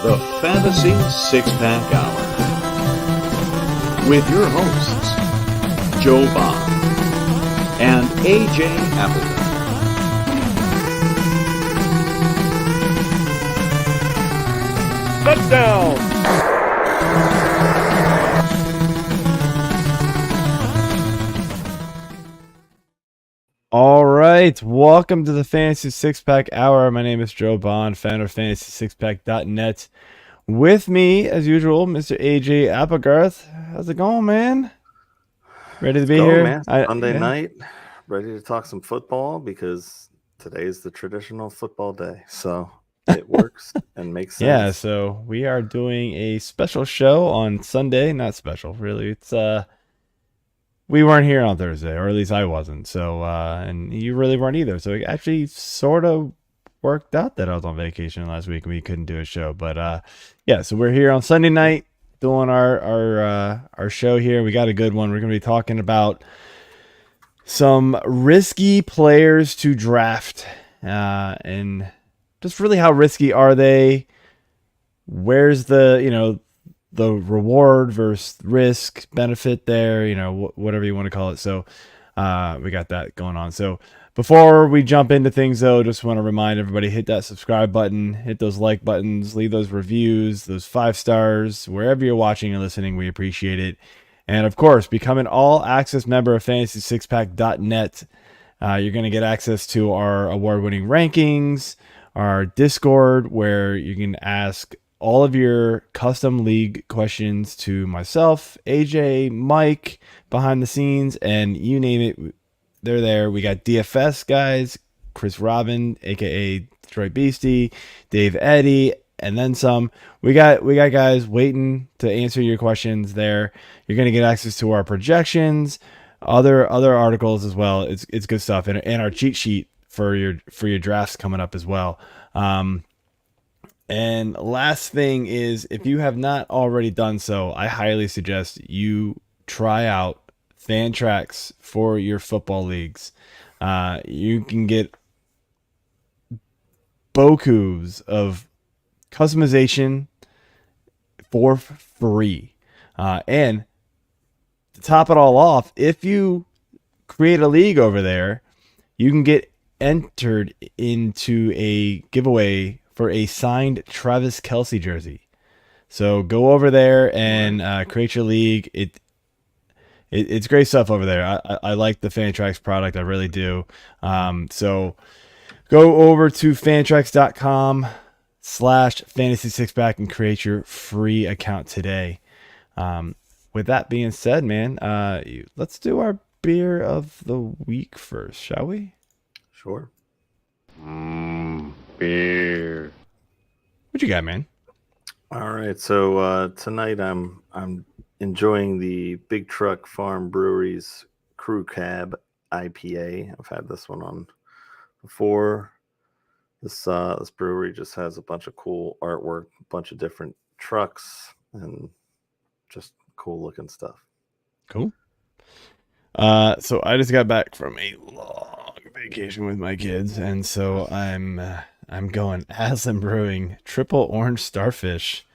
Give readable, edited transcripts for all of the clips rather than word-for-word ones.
the Fantasy Six-Pack Hour, with your hosts, Joe Bob and AJ Applegarth. Touchdown! All right, welcome to the Fantasy Six-Pack Hour. My name is Joe Bond, founder of FantasySixPack.net. With me, as usual, Mr. AJ Applegarth. How's it going, man? Ready to be here? Man. Sunday night, ready to talk some football because today is the traditional football day. So it works and makes sense. Yeah, so we are doing a special show on Sunday. Not special, really. It's we weren't here on Thursday, or at least I wasn't. So and you really weren't either. So it actually sort of worked out that I was on vacation last week and we couldn't do a show. But yeah, so we're here on Sunday night doing our show here. We got a good one. We're going to be talking about some risky players to draft and just really how risky are they? Where's the the reward versus risk benefit there, whatever you want to call it. So we got that going on. So before we jump into things, though, just want to remind everybody, hit that subscribe button, hit those like buttons, leave those reviews, those 5 stars, wherever you're watching or listening. We appreciate it. And, of course, become an all-access member of FantasySixPack.net. You're going to get access to our award-winning rankings, our Discord, where you can ask all of your custom league questions to myself, AJ, Mike, behind the scenes, and you name it, they're there. We got DFS guys, Chris Robin, aka Detroit Beastie, Dave Eddy, and then some. We got guys waiting to answer your questions there. You're gonna get access to our projections, other articles as well. It's good stuff, and our cheat sheet for your drafts coming up as well. And last thing is, if you have not already done so, I highly suggest you try out Fantrax for your football leagues. You can get bokus of customization for free. And to top it all off, if you create a league over there, you can get entered into a giveaway for a signed Travis Kelce jersey. So go over there and create your league. It's great stuff over there. I like the Fantrax product. I really do. So go over to fantrax.com/fantasy6pack and create your free account today. With that being said, man, let's do our beer of the week first, shall we? Sure. Beer. What you got, man? All right. So tonight I'm enjoying the Big Truck Farm Brewery's Crew Cab IPA. I've had this one on before. This brewery just has a bunch of cool artwork, a bunch of different trucks, and just cool looking stuff. Cool. So I just got back from a long vacation with my kids, and so I'm going Aslan Brewing Triple Orange Starfish.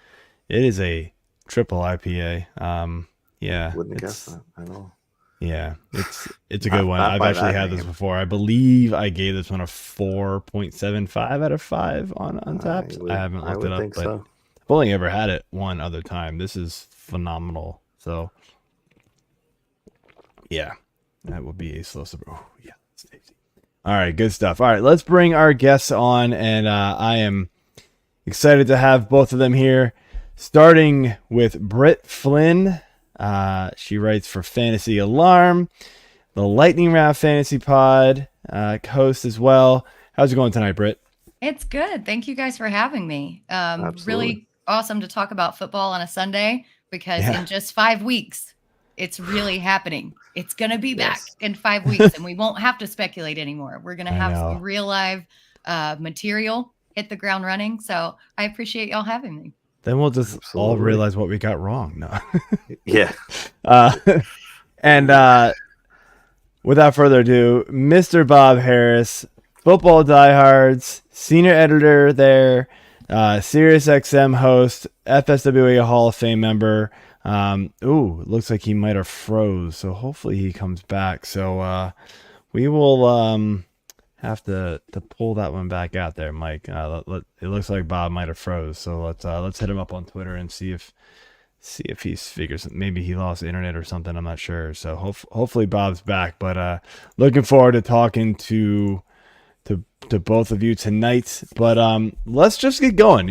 It is a triple IPA. Yeah. Wouldn't guess that. I know. Yeah, it's a good one. I've actually had this before. I believe I gave this one a 4.75 out of 5 on Untapped. I haven't looked it up, but so. I've only ever had it one other time. This is phenomenal. So yeah, that would be a slow sip. Oh yeah, it's tasty. All right, good stuff. All right, let's bring our guests on, and I am excited to have both of them here. Starting with Britt Flynn. She writes for Fantasy Alarm, the Lightning Round Fantasy Pod, host as well. How's it going tonight, Britt? It's good. Thank you guys for having me. Really awesome to talk about football on a Sunday because in just 5 weeks, it's really happening. It's going to be back in 5 weeks, and we won't have to speculate anymore. We're going to have some real live material hit the ground running. So I appreciate y'all having me. Then we'll just all realize what we got wrong. No. Yeah. And without further ado, Mr. Bob Harris, Football Diehards, senior editor there, Sirius XM host, FSWA Hall of Fame member. Looks like he might have froze, so hopefully he comes back. So we will have to pull that one back out there, Mike. It looks like Bob might have froze, so let's hit him up on Twitter and see if he figures, maybe he lost the internet or something. I'm not sure. So hopefully Bob's back. But looking forward to talking to both of you tonight. But let's just get going.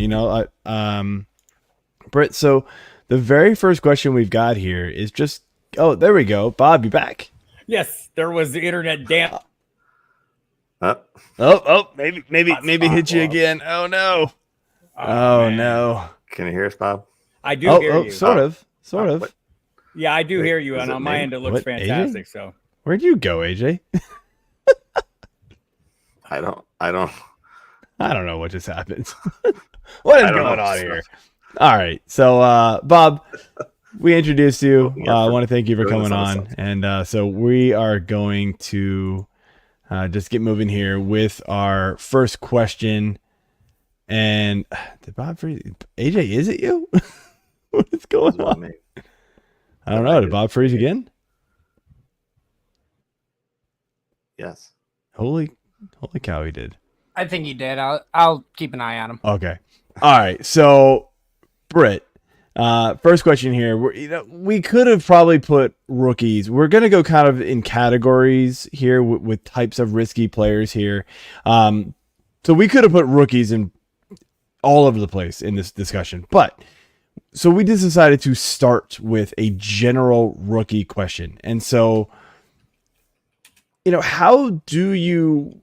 Britt. So the very first question we've got here is just, oh, there we go. Bob, you back? Yes, there was the internet damp. Maybe hit you again. Oh no. Oh no. Can you hear us, Bob? I do hear you. Sort of. What? Yeah, I do hear you, and on my end it looks What, fantastic. AJ? So Where'd you go, AJ? I don't know what just happened. What is going on here? All right. So, Bob, we introduced you. I want to thank you for coming on. And so we are going to just get moving here with our first question. And did Bob freeze? AJ, is it you? What is going on? I don't know. Did Bob freeze again? Yes. Holy cow, he did. I think he did. I'll keep an eye on him. Okay. All right. So, Britt, first question here. We could have probably put rookies. We're going to go kind of in categories here with types of risky players here. So we could have put rookies in all over the place in this discussion. But so we just decided to start with a general rookie question. And so, how do you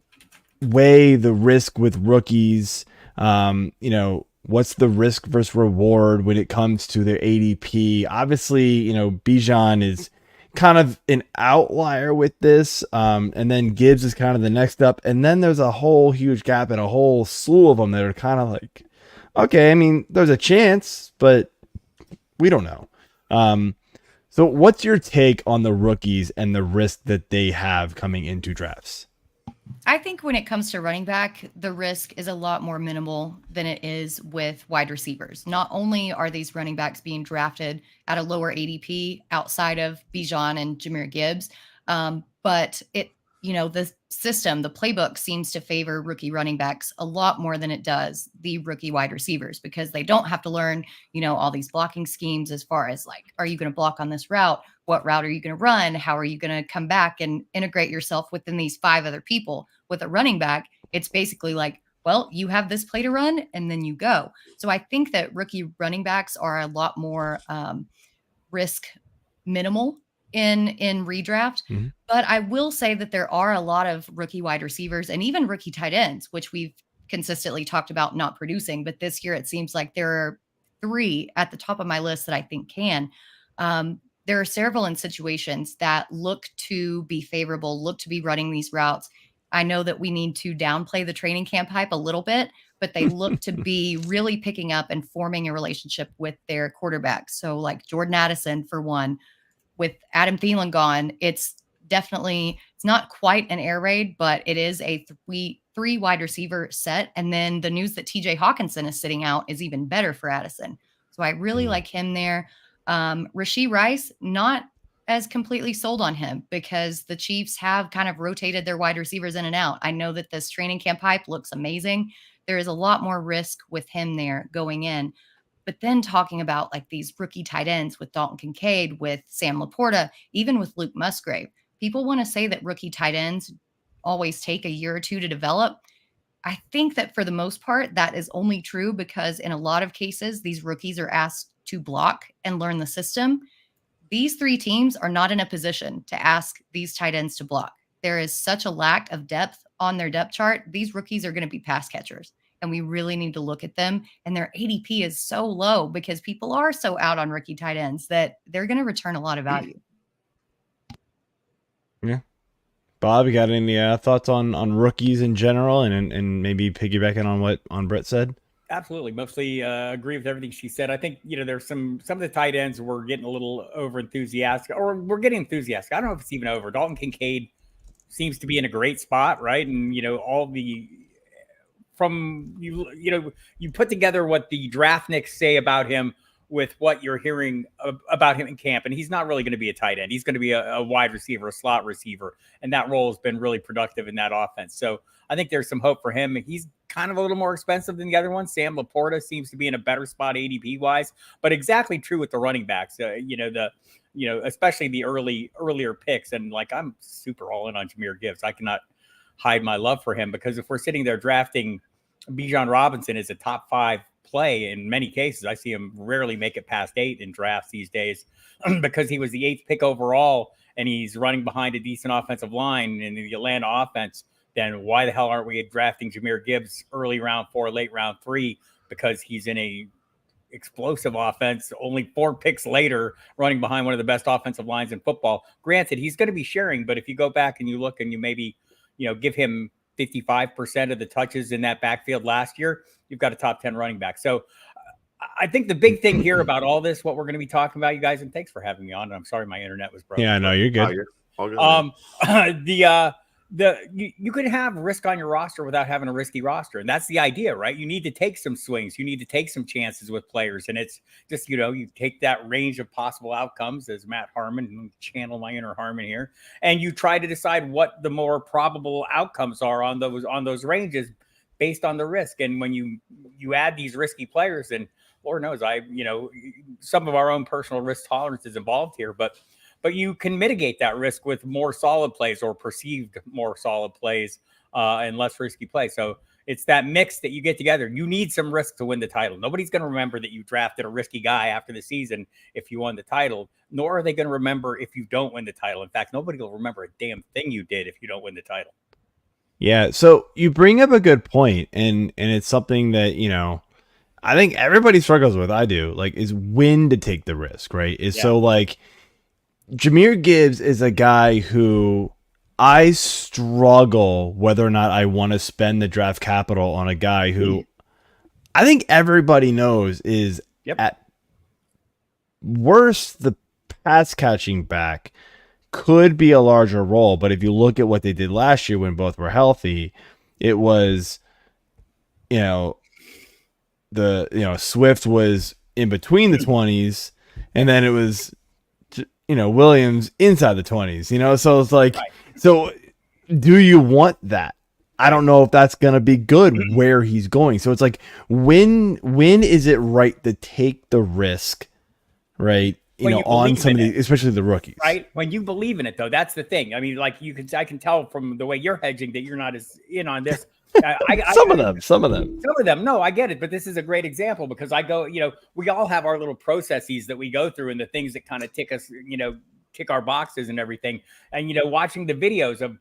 weigh the risk with rookies? What's the risk versus reward when it comes to their ADP? Obviously, Bijan is kind of an outlier with this. And then Gibbs is kind of the next up. And then there's a whole huge gap and a whole slew of them that are kind of like, okay, I mean, there's a chance, but we don't know. So what's your take on the rookies and the risk that they have coming into drafts? I think when it comes to running back, the risk is a lot more minimal than it is with wide receivers. Not only are these running backs being drafted at a lower ADP outside of Bijan and Jahmyr Gibbs, but the system, the playbook seems to favor rookie running backs a lot more than it does the rookie wide receivers, because they don't have to learn, all these blocking schemes as far as like, are you going to block on this route? What route are you going to run? How are you going to come back and integrate yourself within these 5 other people? With a running back, it's basically like, well, you have this play to run and then you go. So I think that rookie running backs are a lot more risk minimal in redraft. Mm-hmm. But I will say that there are a lot of rookie wide receivers and even rookie tight ends, which we've consistently talked about not producing. But this year, it seems like there are 3 at the top of my list that I think can. There are several in situations that look to be favorable, look to be running these routes. I know that we need to downplay the training camp hype a little bit, but they look to be really picking up and forming a relationship with their quarterbacks. So like Jordan Addison, for one, with Adam Thielen gone, it's not quite an air raid, but it is a three wide receiver set. And then the news that TJ Hawkinson is sitting out is even better for Addison. So I really like him there. Rashee Rice, not as completely sold on him because the Chiefs have kind of rotated their wide receivers in and out. I know that this training camp hype looks amazing. There is a lot more risk with him there going in. But then talking about like these rookie tight ends with Dalton Kincaid, with Sam Laporta, even with Luke Musgrave, people want to say that rookie tight ends always take a year or 2 to develop. I think that for the most part, that is only true because in a lot of cases, these rookies are asked to block and learn the system. These 3 teams are not in a position to ask these tight ends to block. There is such a lack of depth on their depth chart. These rookies are going to be pass catchers, and we really need to look at them. And their ADP is so low because people are so out on rookie tight ends that they're going to return a lot of value. Yeah. Bob, you got any thoughts on rookies in general and maybe piggybacking on what Brett said? Absolutely. Mostly agree with everything she said. I think, there's some of the tight ends we're getting a little over enthusiastic, or we're getting enthusiastic. I don't know if it's even over. Dalton Kincaid seems to be in a great spot, right? And, all the from you put together what the draft nicks say about him with what you're hearing about him in camp, and he's not really going to be a tight end. He's going to be a wide receiver, a slot receiver, and that role has been really productive in that offense. So I think there's some hope for him. He's kind of a little more expensive than the other one. Sam Laporta seems to be in a better spot ADP wise, but exactly true with the running backs. Especially the earlier picks, and like I'm super all in on Jahmyr Gibbs. I cannot hide my love for him, because if we're sitting there drafting Bijan Robinson as a top 5 play in many cases, I see him rarely make it past 8 in drafts these days because he was the 8th pick overall and he's running behind a decent offensive line in the Atlanta offense. Then why the hell aren't we drafting Jahmyr Gibbs early round 4, late round 3? Because he's in a explosive offense, only 4 picks later, running behind one of the best offensive lines in football. Granted, he's going to be sharing, but if you go back and you look and you maybe, give him 55% of the touches in that backfield last year, you've got a top 10 running back. So I think the big thing here about all this, what we're going to be talking about, you guys, and thanks for having me on. And I'm sorry my internet was broken. Yeah, I know, you're good. Oh, you're all good. You could have risk on your roster without having a risky roster. And that's the idea, right? You need to take some swings. You need to take some chances with players. And it's just, you take that range of possible outcomes, as Matt Harmon, channel my inner Harmon here, and you try to decide what the more probable outcomes are on those ranges based on the risk. And when you add these risky players, and Lord knows some of our own personal risk tolerance is involved here, but you can mitigate that risk with more solid plays or perceived more solid plays and less risky plays. So it's that mix that you get together. You need some risk to win the title. Nobody's going to remember that you drafted a risky guy after the season if you won the title, nor are they going to remember if you don't win the title. In fact, nobody will remember a damn thing you did if you don't win the title. Yeah, so you bring up a good point, and it's something that, I think everybody struggles with, I do, is when to take the risk, right? So Jahmyr Gibbs is a guy who I struggle whether or not I want to spend the draft capital on a guy who I think everybody knows is at worst the pass catching back could be a larger role. But if you look at what they did last year when both were healthy, it was, Swift was in between the 20s, and then it was, Williams inside the 20s, so it's like, right. So do you want that? I don't know if that's going to be good where he's going. So it's like, when is it right to take the risk, right? On some of the, especially the rookies, right? When you believe in it, though, that's the thing. I mean, I can tell from the way you're hedging that you're not as in on this. Some of them. No, I get it. But this is a great example because I go, we all have our little processes that we go through and the things that kind of tick us, tick our boxes and everything. And, watching the videos of,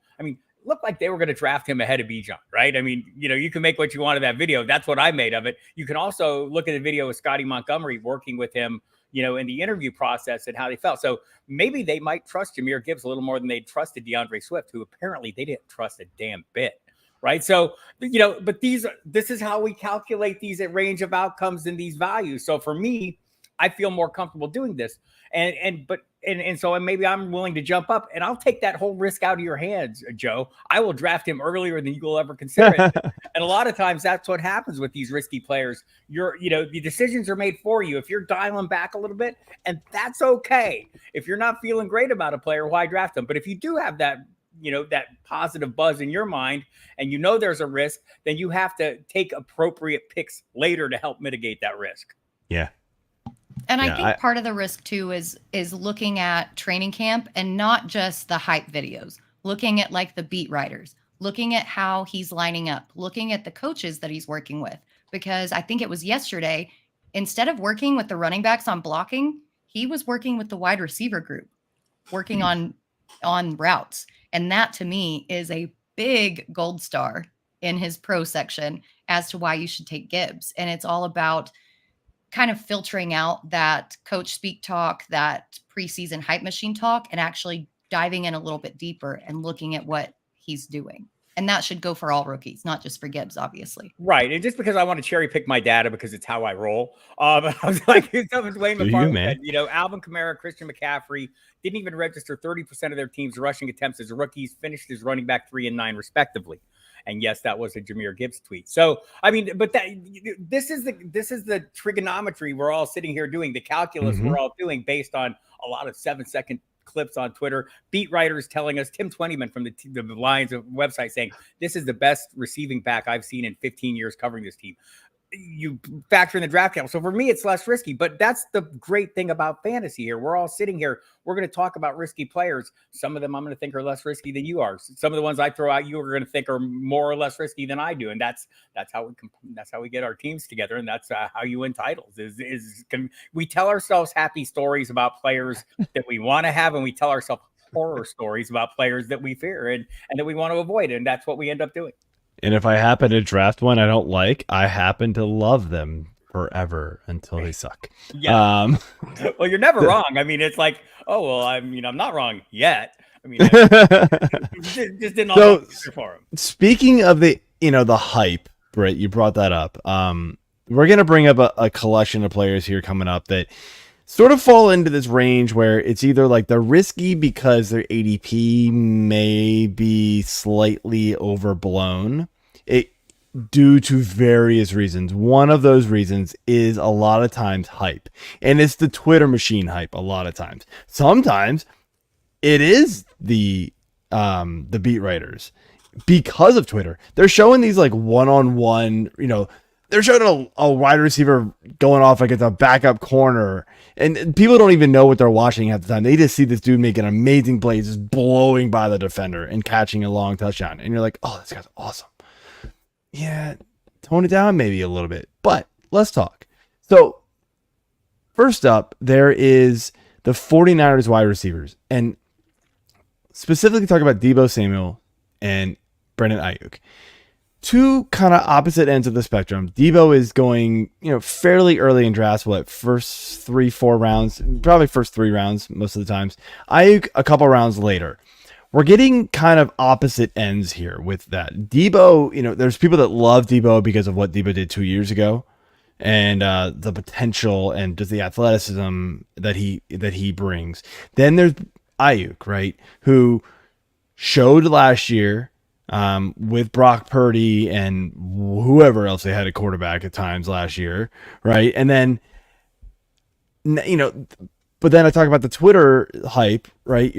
looked like they were going to draft him ahead of Bijan, right? You can make what you want of that video. That's what I made of it. You can also look at the video of Scotty Montgomery working with him, in the interview process and how they felt. So maybe they might trust Jahmyr Gibbs a little more than they trusted DeAndre Swift, who apparently they didn't trust a damn bit. Right. So, but this is how we calculate these range of outcomes and these values. So for me, I feel more comfortable doing this. So maybe I'm willing to jump up and I'll take that whole risk out of your hands, Joe. I will draft him earlier than you will ever consider it. And a lot of times that's what happens with these risky players. The decisions are made for you. If you're dialing back a little bit, and that's okay. If you're not feeling great about a player, why draft them? But if you do have that, that positive buzz in your mind and there's a risk, then you have to take appropriate picks later to help mitigate that risk. Yeah. And I think part of the risk too is looking at training camp and not just the hype videos, looking at the beat writers, looking at how he's lining up, looking at the coaches that he's working with, because I think it was yesterday, instead of working with the running backs on blocking, he was working with the wide receiver group, working on routes. And that to me is a big gold star in his pro section as to why you should take Gibbs. And it's all about kind of filtering out that coach speak talk, that preseason hype machine talk, and actually diving in a little bit deeper and looking at what he's doing. And that should go for all rookies, not just for Gibbs, obviously. Right. And just because I want to cherry pick my data because it's how I roll. I was like, Dwayne McFarland, Alvin Kamara, Christian McCaffrey didn't even register 30% of their team's rushing attempts as rookies, finished as running back 3 and 9 respectively. And yes, that was a Jahmyr Gibbs tweet. So, I mean, but this is the trigonometry we're all sitting here doing, the calculus we're all doing based on a lot of 7-second clips on Twitter, beat writers telling us, Tim Twentyman from the Lions website saying, this is the best receiving back I've seen in 15 years covering this team. You factor in the draft capital. So for me, it's less risky, but that's the great thing about fantasy here. We're all sitting here. We're going to talk about risky players. Some of them I'm going to think are less risky than you are. Some of the ones I throw out, you are going to think are more or less risky than I do. And that's how we get our teams together. And that's how you win titles we tell ourselves happy stories about players that we want to have. And we tell ourselves horror stories about players that we fear and that we want to avoid. And that's what we end up doing. And if I happen to draft one I don't like, I happen to love them forever until they suck. Yeah. Well, you're never wrong. I mean, it's like, oh, well, I'm not wrong yet. I mean, just didn't all for him. Speaking of the hype, Britt, you brought that up. We're going to bring up a collection of players here coming up that sort of fall into this range where it's either like they're risky because their ADP may be slightly overblown due to various reasons. One of those reasons is a lot of times hype, and it's the Twitter machine hype a lot of times. Sometimes it is the beat writers because of Twitter. They're showing these like one-on-one, they're showing a wide receiver going off like it's a backup corner, and people don't even know what they're watching at the time. They just see this dude making amazing plays, just blowing by the defender and catching a long touchdown. And you're like, oh, this guy's awesome. Yeah, tone it down maybe a little bit, but let's talk. So first up, there is the 49ers wide receivers, and specifically talk about Deebo Samuel and Brandon Aiyuk. Two kind of opposite ends of the spectrum. Deebo is going, fairly early in drafts, first 3-4 rounds, probably first 3 rounds most of the times. Aiyuk a couple rounds later. We're getting kind of opposite ends here with that. Deebo, there's people that love Deebo because of what Deebo did 2 years ago, and the potential and just the athleticism that he brings. Then there's Aiyuk, right, who showed last year with Brock Purdy and whoever else they had at quarterback at times last year, right? And then, but then I talk about the Twitter hype, right?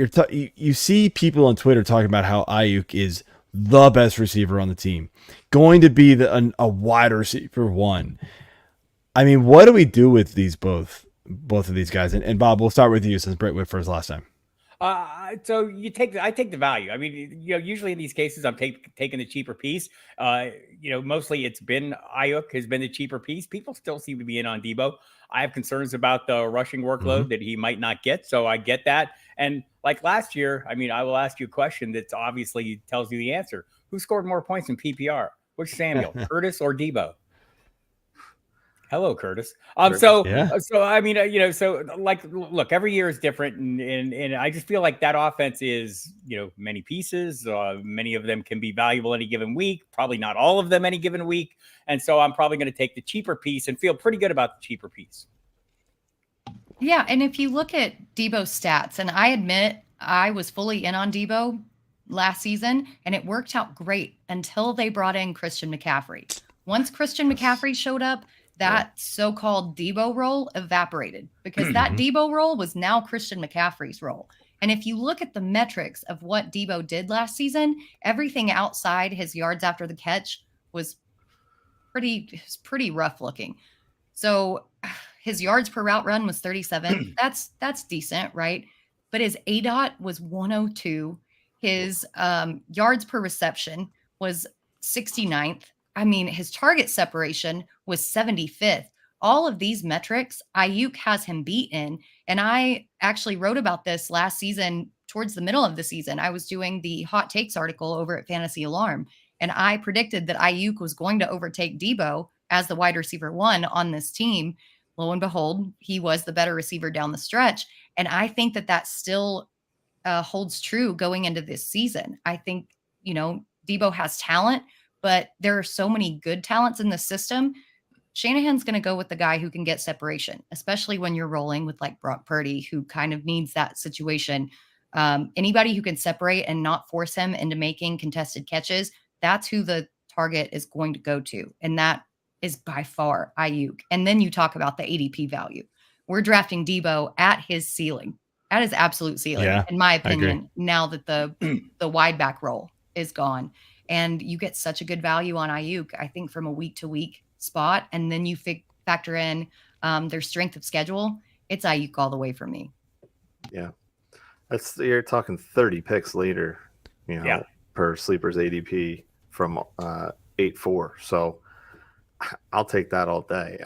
You see people on Twitter talking about how Aiyuk is the best receiver on the team, going to be a wide receiver one. I mean, what do we do with these both of these guys? And Bob, we'll start with you since Brett went first last time. So I take the value. I mean, usually in these cases, I'm taking the cheaper piece. Mostly it's been Aiyuk has been the cheaper piece. People still seem to be in on Deebo. I have concerns about the rushing workload that he might not get. So I get that. And like last year, I mean, I will ask you a question that obviously tells you the answer. Who scored more points in PPR? Which Samuel, Curtis or Deebo? Hello, Curtis. So I mean, so like, look, every year is different, and I just feel like that offense is, many pieces. Many of them can be valuable any given week. Probably not all of them any given week, and so I'm probably going to take the cheaper piece and feel pretty good about the cheaper piece. Yeah, and if you look at Deebo's stats, and I admit I was fully in on Deebo last season, and it worked out great until they brought in Christian McCaffrey. Once Christian McCaffrey showed up, that so-called Deebo role evaporated because that Deebo role was now Christian McCaffrey's role. And if you look at the metrics of what Deebo did last season, everything outside his yards after the catch was pretty rough looking. So his yards per route run was 37. That's decent, right? But his ADOT was 102. His yards per reception was 69th. I mean, his target separation was 75th. All of these metrics, Aiyuk has him beat in. And I actually wrote about this last season, towards the middle of the season. I was doing the hot takes article over at Fantasy Alarm, and I predicted that Aiyuk was going to overtake Deebo as the wide receiver one on this team. Lo and behold, he was the better receiver down the stretch. And I think that still holds true going into this season. I think, Deebo has talent, but there are so many good talents in the system. Shanahan's going to go with the guy who can get separation, especially when you're rolling with like Brock Purdy, who kind of needs that situation. Anybody who can separate and not force him into making contested catches, that's who the target is going to go to. And that is by far Aiyuk. And then you talk about the ADP value. We're drafting Debo at his ceiling, at his absolute ceiling, in my opinion, now that the wide back role is gone. And you get such a good value on Aiyuk, I think, from a week-to-week spot. And then you factor in their strength of schedule. It's Aiyuk all the way for me. Yeah. You're talking 30 picks later, per Sleeper's ADP from 8-4. So I'll take that all day.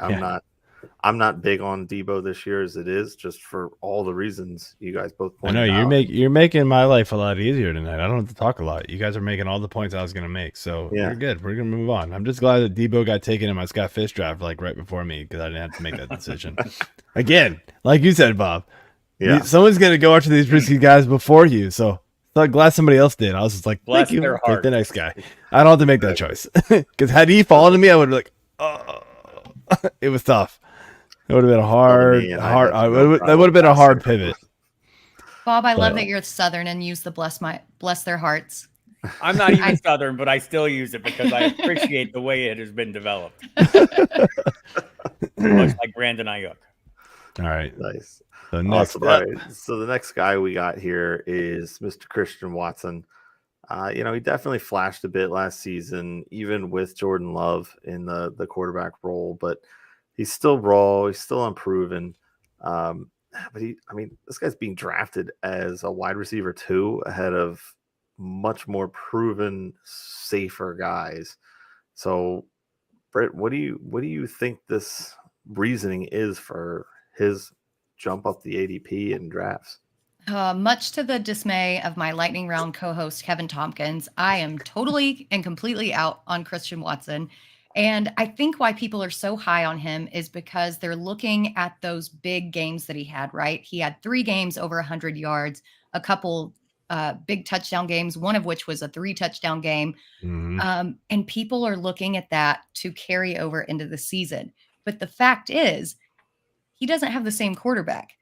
I'm not big on Debo this year as it is, just for all the reasons you guys both pointed out. I know you're making my life a lot easier tonight. I don't have to talk a lot. You guys are making all the points I was going to make, so we're good. We're going to move on. I'm just glad that Debo got taken in my Scott Fish draft like right before me because I didn't have to make that decision. Again, like you said, Bob, someone's going to go after these risky guys before you, so I'm glad somebody else did. I was just like, bless thank you. Their heart. Take the next guy. I don't have to make that choice because had he fallen to me, I would have like, it was tough. It would have been a hard. That would have been a hard pivot. Bob, I love that you're Southern and use the bless their hearts. I'm not even Southern, but I still use it because I appreciate the way it has been developed. Much like Brandon Aiyuk. All right. Nice. So next awesome. All right. So the next guy we got here is Mr. Christian Watson. He definitely flashed a bit last season, even with Jordan Love in the quarterback role, but he's still raw. He's still unproven. But this guy's being drafted as a wide receiver 2 ahead of much more proven, safer guys. So, Britt, what do you think this reasoning is for his jump up the ADP in drafts? Much to the dismay of my lightning round co-host Kevin Tompkins, I am totally and completely out on Christian Watson. And I think why people are so high on him is because they're looking at those big games that he had, right? He had 3 games over 100 yards, a couple big touchdown games, one of which was a 3-touchdown game. Mm-hmm. And people are looking at that to carry over into the season. But the fact is, he doesn't have the same quarterback.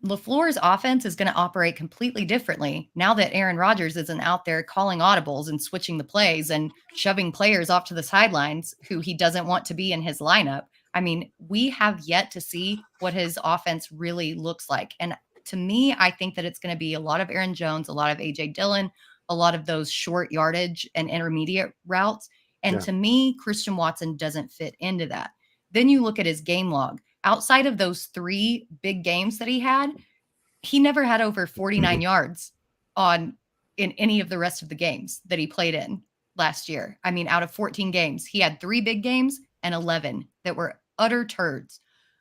LaFleur's offense is going to operate completely differently now that Aaron Rodgers isn't out there calling audibles and switching the plays and shoving players off to the sidelines who he doesn't want to be in his lineup. I mean, we have yet to see what his offense really looks like. And to me, I think that it's going to be a lot of Aaron Jones, a lot of AJ Dillon, a lot of those short yardage and intermediate routes. And to me, Christian Watson doesn't fit into that. Then you look at his game log. Outside of those 3 big games that he had, he never had over 49 yards in any of the rest of the games that he played in last year. I mean, out of 14 games, he had 3 big games and 11 that were utter turds.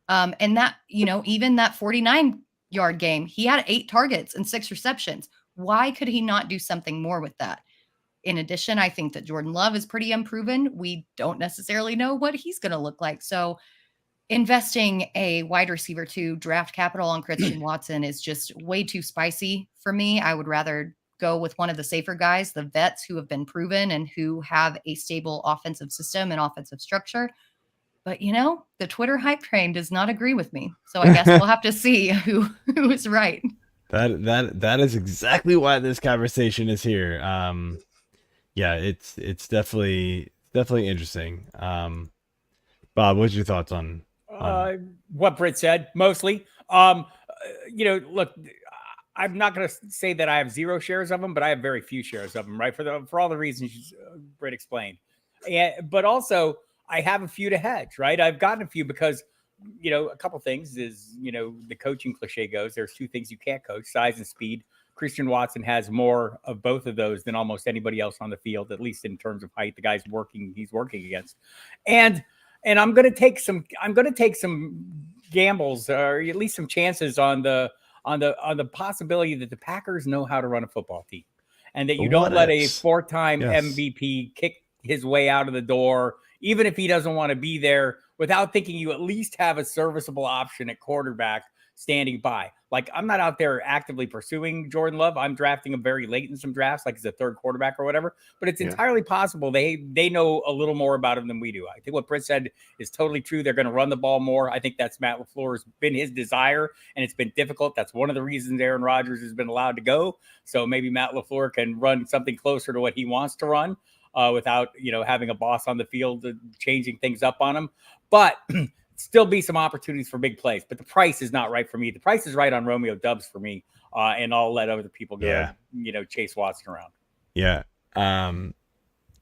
And that, even that 49-yard game, he had 8 targets and 6 receptions. Why could he not do something more with that? In addition, I think that Jordan Love is pretty unproven. We don't necessarily know what he's going to look like. So investing a wide receiver 2 draft capital on Christian Watson is just way too spicy for me. I would rather go with one of the safer guys, the vets who have been proven and who have a stable offensive system and offensive structure. But, the Twitter hype train does not agree with me. So I guess we'll have to see who is right. That is exactly why this conversation is here. It's definitely interesting. Bob, what's your thoughts on what Britt said? Mostly, look, I'm not going to say that I have 0 shares of them, but I have very few shares of them, right? For all the reasons Britt explained, but also I have a few to hedge, right? I've gotten a few because a couple things is the coaching cliche goes. There's 2 things you can't coach: size and speed. Christian Watson has more of both of those than almost anybody else on the field, at least in terms of height. The guy's he's working against, and I'm going to take some gambles, or at least some chances on the possibility that the Packers know how to run a football team, and that you don't let a 4-time MVP kick his way out of the door, even if he doesn't want to be there, without thinking you at least have a serviceable option at quarterback standing by. Like, I'm not out there actively pursuing Jordan Love. I'm drafting him very late in some drafts, like as a 3rd quarterback or whatever. But it's entirely possible they know a little more about him than we do. I think what Britt said is totally true. They're going to run the ball more. I think that's Matt LaFleur's been his desire, and it's been difficult. That's one of the reasons Aaron Rodgers has been allowed to go. So maybe Matt LaFleur can run something closer to what he wants to run. without, having a boss on the field changing things up on him. But still be some opportunities for big plays. But the price is not right for me. The price is right on Romeo Doubs for me, and I'll let other people go, chase Watson around. Yeah.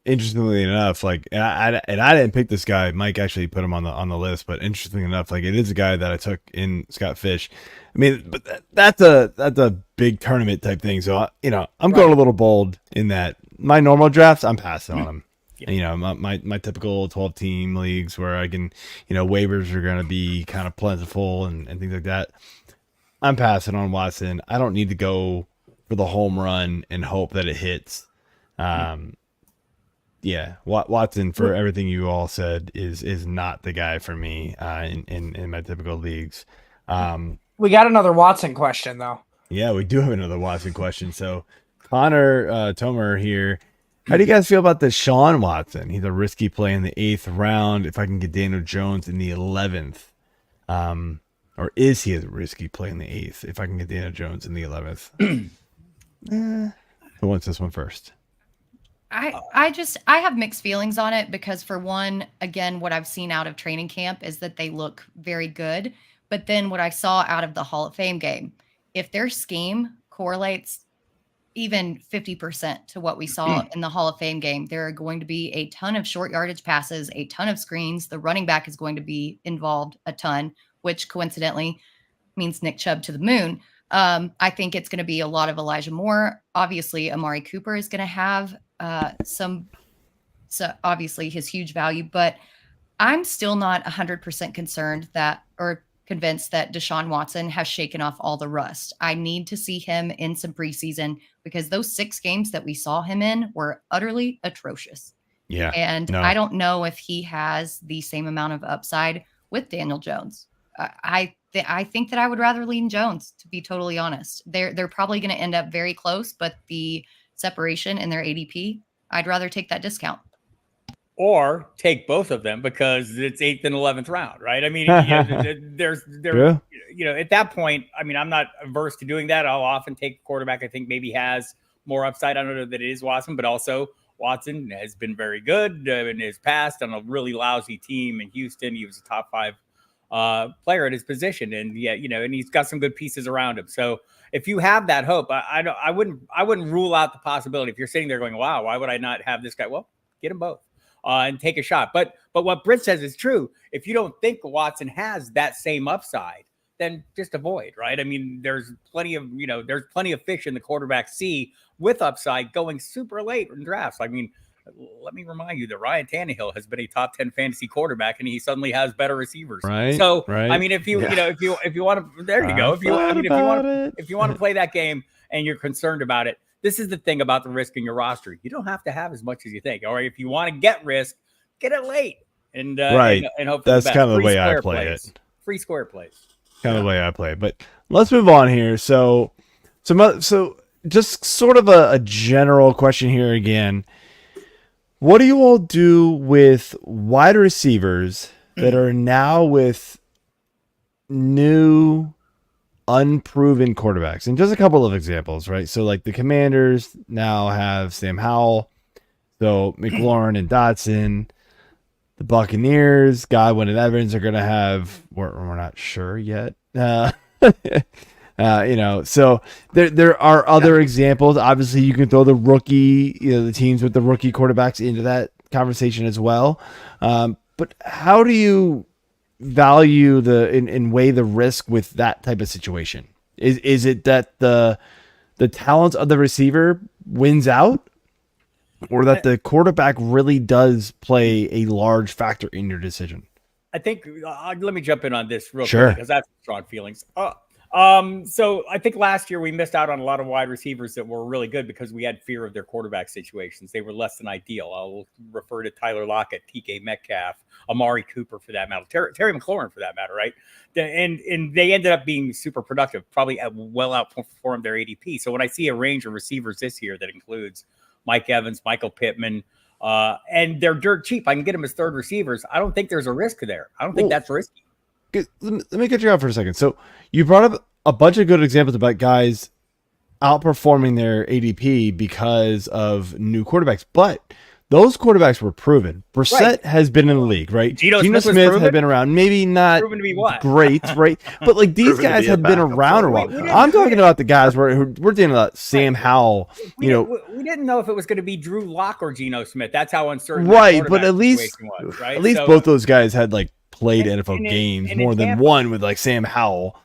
Interestingly enough, and I didn't pick this guy. Mike actually put him on the list, but interestingly enough, it is a guy that I took in Scott Fish. I mean, but that's a big tournament type thing. So I'm going a little bold in that. My normal drafts, I'm passing on him. Yeah. My typical 12-team leagues where I can, waivers are going to be kind of plentiful and things like that. I'm passing on Watson. I don't need to go for the home run and hope that it hits. Watson, for everything you all said, is not the guy for me in my typical leagues. We got another Watson question, though. Yeah, we do have another Watson question. So Connor Tomer here. How do you guys feel about Deshaun Watson? He's a risky play in the 8th round. If I can get Daniel Jones in the 11th, or is he a risky play in the 8th? If I can get Daniel Jones in the 11th, who wants this one first? I have mixed feelings on it because, for one, again, what I've seen out of training camp is that they look very good. But then what I saw out of the Hall of Fame game, if their scheme correlates even 50% to what we saw in the Hall of Fame game, there are going to be a ton of short yardage passes, a ton of screens. The running back is going to be involved a ton, which coincidentally means Nick Chubb to the moon. I think it's going to be a lot of Elijah Moore. Obviously, Amari Cooper is going to have so obviously his huge value, but I'm still not 100% convinced that Deshaun Watson has shaken off all the rust. I need to see him in some preseason because those 6 games that we saw him in were utterly atrocious. Yeah. And I don't know if he has the same amount of upside with Daniel Jones. I think that I would rather lean Jones, to be totally honest. They're probably going to end up very close, but the separation in their ADP, I'd rather take that discount. Or take both of them because it's 8th and 11th round, right? I mean, there's at that point, I mean, I'm not averse to doing that. I'll often take a quarterback I think maybe has more upside. I don't know that it is Watson, but also Watson has been very good in his past on a really lousy team in Houston. He was a top 5 player at his position, and and he's got some good pieces around him. So if you have that hope, I wouldn't rule out the possibility. If you're sitting there going, wow, why would I not have this guy? Well, get them both. And take a shot. But what Britt says is true. If you don't think Watson has that same upside, then just avoid, right? I mean, there's plenty of fish in the quarterback sea with upside going super late in drafts. I mean, let me remind you that Ryan Tannehill has been a top 10 fantasy quarterback, and he suddenly has better receivers. Right. So right. I mean, if you want to, there you go. If you want to play that game and you're concerned about it. This is the thing about the risk in your roster. You don't have to have as much as you think. Or if you want to get risk, get it late. And and hope that's kind of the way I play it. Free square plays. Kind of the way I play it. But let's move on here. So just sort of a general question here again. What do you all do with wide receivers that are now with new unproven quarterbacks? And just a couple of examples, right? So the Commanders now have Sam Howell, so McLaurin and Dotson. The Buccaneers, Godwin and Evans are going to have, we're not sure yet. So there are other examples. Obviously you can throw the rookie, the teams with the rookie quarterbacks into that conversation as well. But how do you value and weigh the risk with that type of situation? Is it that the talent of the receiver wins out, or that the quarterback really does play a large factor in your decision? I think let me jump in on this real quick because that's strong feelings. So I think last year we missed out on a lot of wide receivers that were really good because we had fear of their quarterback situations. They were less than ideal. I'll refer to Tyler Lockett, TK Metcalf, Amari Cooper for that matter, Terry McLaurin for that matter, right? And they ended up being super productive, probably well outperformed their ADP. So when I see a range of receivers this year that includes Mike Evans, Michael Pittman, and they're dirt cheap, I can get them as third receivers. I don't think there's a risk there. I don't think that's risky. Let me get you out for a second. So you brought up a bunch of good examples about guys outperforming their ADP because of new quarterbacks, but those quarterbacks were proven. Brissett has been in the league, right? Geno Smith had been around, maybe not proven to be what? great, right? But like these guys had been around a while. I'm talking about the guys we're dealing about Sam Howell. We didn't know if it was going to be Drew Lock or Geno Smith. That's how uncertain, right? But at least was, right? At least both those guys had like played NFL games more than one with like Sam Howell.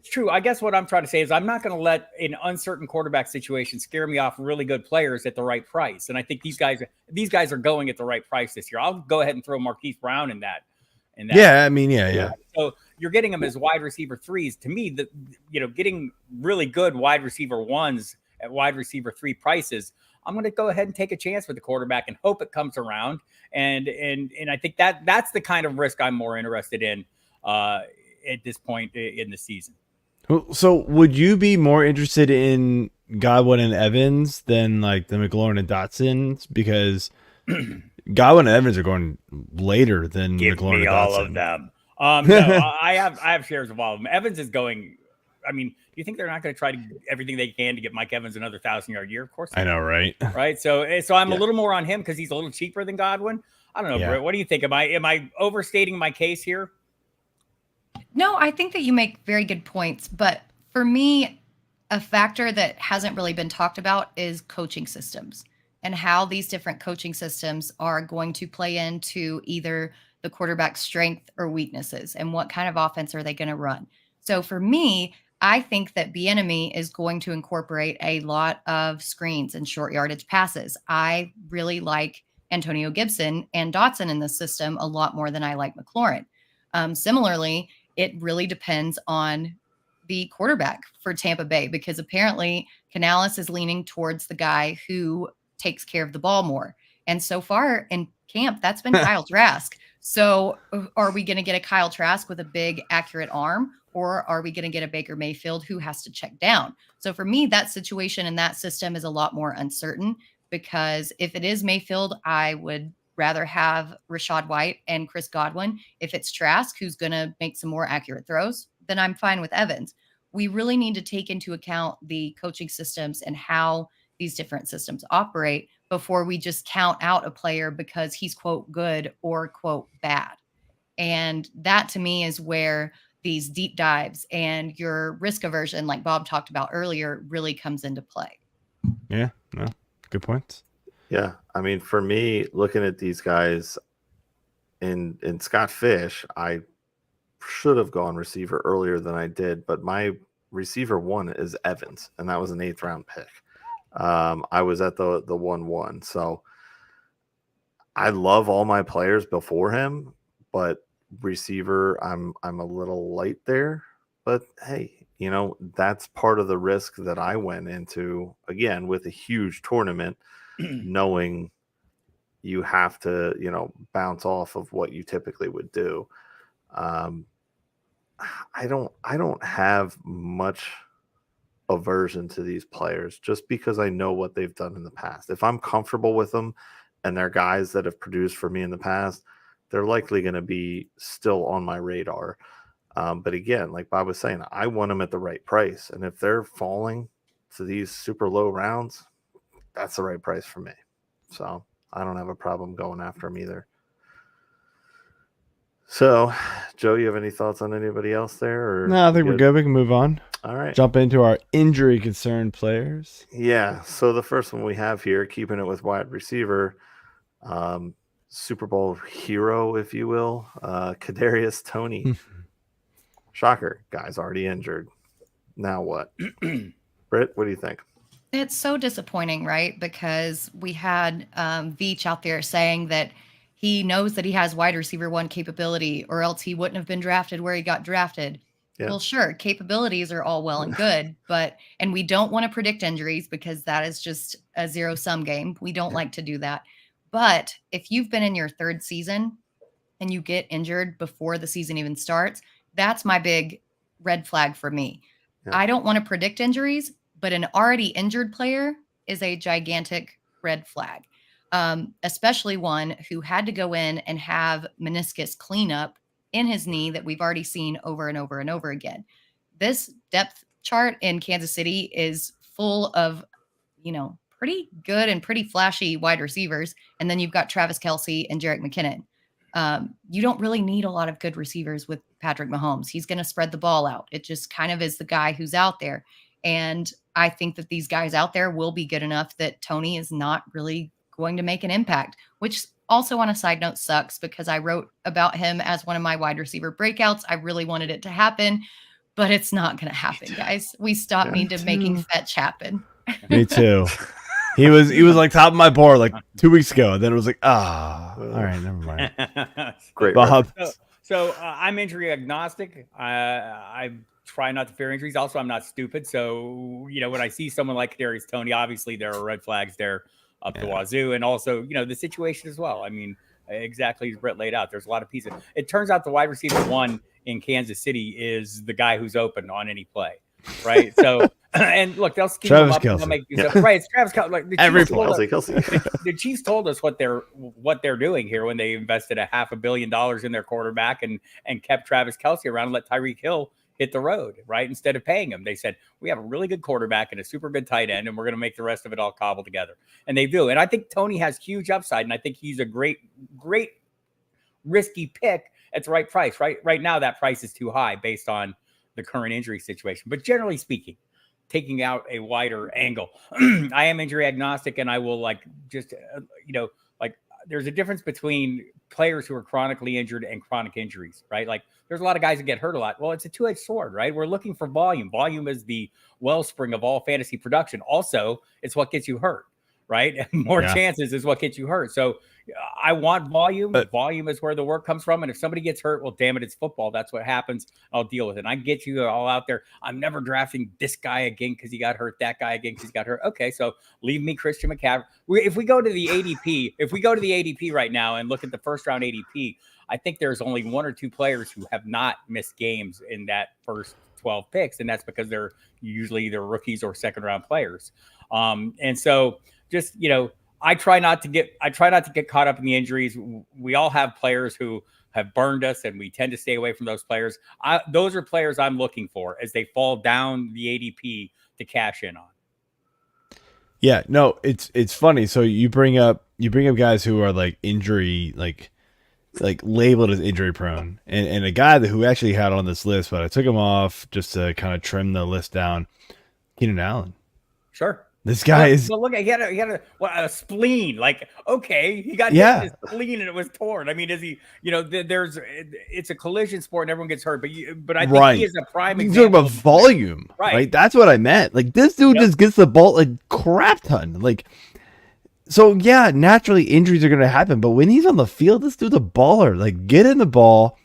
It's true. I guess what I'm trying to say is I'm not going to let an uncertain quarterback situation scare me off really good players at the right price. And I think these guys are going at the right price this year. I'll go ahead and throw Marquise Brown in that. Yeah, I mean, yeah. So you're getting them as wide receiver 3s. To me, getting really good wide receiver 1s at wide receiver 3 prices, I'm going to go ahead and take a chance with the quarterback and hope it comes around. And I think that's the kind of risk I'm more interested in at this point in the season. So would you be more interested in Godwin and Evans than like the McLaurin and Dotsons? Because Godwin and Evans are going later than McLaurin and Dotson. All of them. No, I have shares of all of them. Evans is going. I mean, do you think they're not going to try to do everything they can to get Mike Evans another 1,000-yard year? Of course. I know, right? Right. So I'm a little more on him because he's a little cheaper than Godwin. I don't know, Britt. What do you think? Am I overstating my case here? No, I think that you make very good points. But for me, a factor that hasn't really been talked about is coaching systems and how these different coaching systems are going to play into either the quarterback's strength or weaknesses and what kind of offense are they going to run. So for me, I think that Bieniemy is going to incorporate a lot of screens and short yardage passes. I really like Antonio Gibson and Dotson in this system a lot more than I like McLaurin. Similarly, it really depends on the quarterback for Tampa Bay because apparently Canales is leaning towards the guy who takes care of the ball more. And so far in camp, that's been Kyle Trask. So are we going to get a Kyle Trask with a big, accurate arm, or are we going to get a Baker Mayfield who has to check down? So for me, that situation in that system is a lot more uncertain because if it is Mayfield, I would rather have Rachaad White and Chris Godwin. If it's Trask, who's going to make some more accurate throws, then I'm fine with Evans. We really need to take into account the coaching systems and how these different systems operate before we just count out a player because he's, quote, good or, quote, bad. And that to me is where these deep dives and your risk aversion, like Bob talked about earlier, really comes into play. Yeah, no, good points. Yeah, I mean, for me, looking at these guys in Scott Fish, I should have gone receiver earlier than I did, but my receiver 1 is Evans, and that was an 8th round pick. I was at the 1-1, so I love all my players before him, but receiver, I'm a little light there. But hey, that's part of the risk that I went into again with a huge tournament. Knowing you have to, bounce off of what you typically would do. I don't have much aversion to these players just because I know what they've done in the past. If I'm comfortable with them and they're guys that have produced for me in the past, they're likely going to be still on my radar. But again, like Bob was saying, I want them at the right price. And if they're falling to these super low rounds, that's the right price for me. So I don't have a problem going after him either. So, Joe, you have any thoughts on anybody else there? No, I think we're good. We can move on. All right. Jump into our injury concerned players. Yeah. So the first one we have here, keeping it with wide receiver, Super Bowl hero, if you will, Kadarius Toney. Shocker. Guy's already injured. Now what? Britt, what do you think? It's so disappointing, right? Because we had Veach out there saying that he knows that he has wide receiver 1 capability or else he wouldn't have been drafted where he got drafted. Yeah. Well, sure, capabilities are all well and good, and we don't want to predict injuries because that is just a zero-sum game. We don't like to do that. But if you've been in your 3rd season and you get injured before the season even starts, that's my big red flag for me. Yeah. I don't want to predict injuries, but an already injured player is a gigantic red flag, especially one who had to go in and have meniscus cleanup in his knee that we've already seen over and over and over again. This depth chart in Kansas City is full of, pretty good and pretty flashy wide receivers. And then you've got Travis Kelce and Jerick McKinnon. You don't really need a lot of good receivers with Patrick Mahomes. He's going to spread the ball out. It just kind of is the guy who's out there. And I think that these guys out there will be good enough that Toney is not really going to make an impact, which also on a side note sucks because I wrote about him as one of my wide receiver breakouts. I really wanted it to happen, but it's not going to happen, guys. We stopped making fetch happen. Me too. He was like top of my board like 2 weeks ago. Then it was like, all right, never mind. Great. Bob. So I'm injury agnostic. I try not to fear injuries. Also, I'm not stupid. So, when I see someone like Kadarius Toney, obviously there are red flags there up the wazoo. And also, the situation as well. I mean, exactly as Brett laid out. There's a lot of pieces. It turns out the wide receiver one in Kansas City is the guy who's open on any play. Right. So, and look, they'll scheme Travis him up and they'll make Kelce. Right. It's Travis Kelce. Like Every Kelce. the Chiefs told us what they're doing here when they invested $500 million in their quarterback and kept Travis Kelce around and let Tyreek Hill hit the road, right? Instead of paying him, they said, we have a really good quarterback and a super good tight end, and we're going to make the rest of it all cobble together. And they do. And I think Toney has huge upside, and I think he's a great risky pick at the right price. Right now, that price is too high based on the current injury situation. But generally speaking, taking out a wider angle, I am injury agnostic, and I will there's a difference between players who are chronically injured and chronic injuries, right? Like there's a lot of guys that get hurt a lot. Well, it's a two-edged sword, right? We're looking for volume. Volume is the wellspring of all fantasy production. Also, it's what gets you hurt, right? More chances is what gets you hurt. So I want volume. Volume is where the work comes from. And if somebody gets hurt, well, damn it, it's football. That's what happens. I'll deal with it. And I get you all out there. I'm never drafting this guy again because he got hurt, that guy again because he got hurt. Okay, so leave me Christian McCaffrey. If we go to the ADP right now and look at the first round ADP, I think there's only one or two players who have not missed games in that first 12 picks. And that's because they're usually either rookies or second round players. And so just, I try not to get caught up in the injuries. We all have players who have burned us, and we tend to stay away from those players. Those are players I'm looking for as they fall down the ADP to cash in on. Yeah, no, it's funny. So you bring up guys who are like injury, like labeled as injury prone, and a guy who actually had on this list, but I took him off just to kind of trim the list down. Keenan Allen. Sure. This guy is. Well, look, he had a spleen. Like, okay, he got hit in his spleen and it was torn. I mean, is he? It's a collision sport and everyone gets hurt. But I think he is a prime example. You're talking about volume, right? That's what I meant. Like this dude just gets the ball like crap ton. Like, so yeah, naturally injuries are gonna happen. But when he's on the field, this dude's a baller. Like, get in the ball,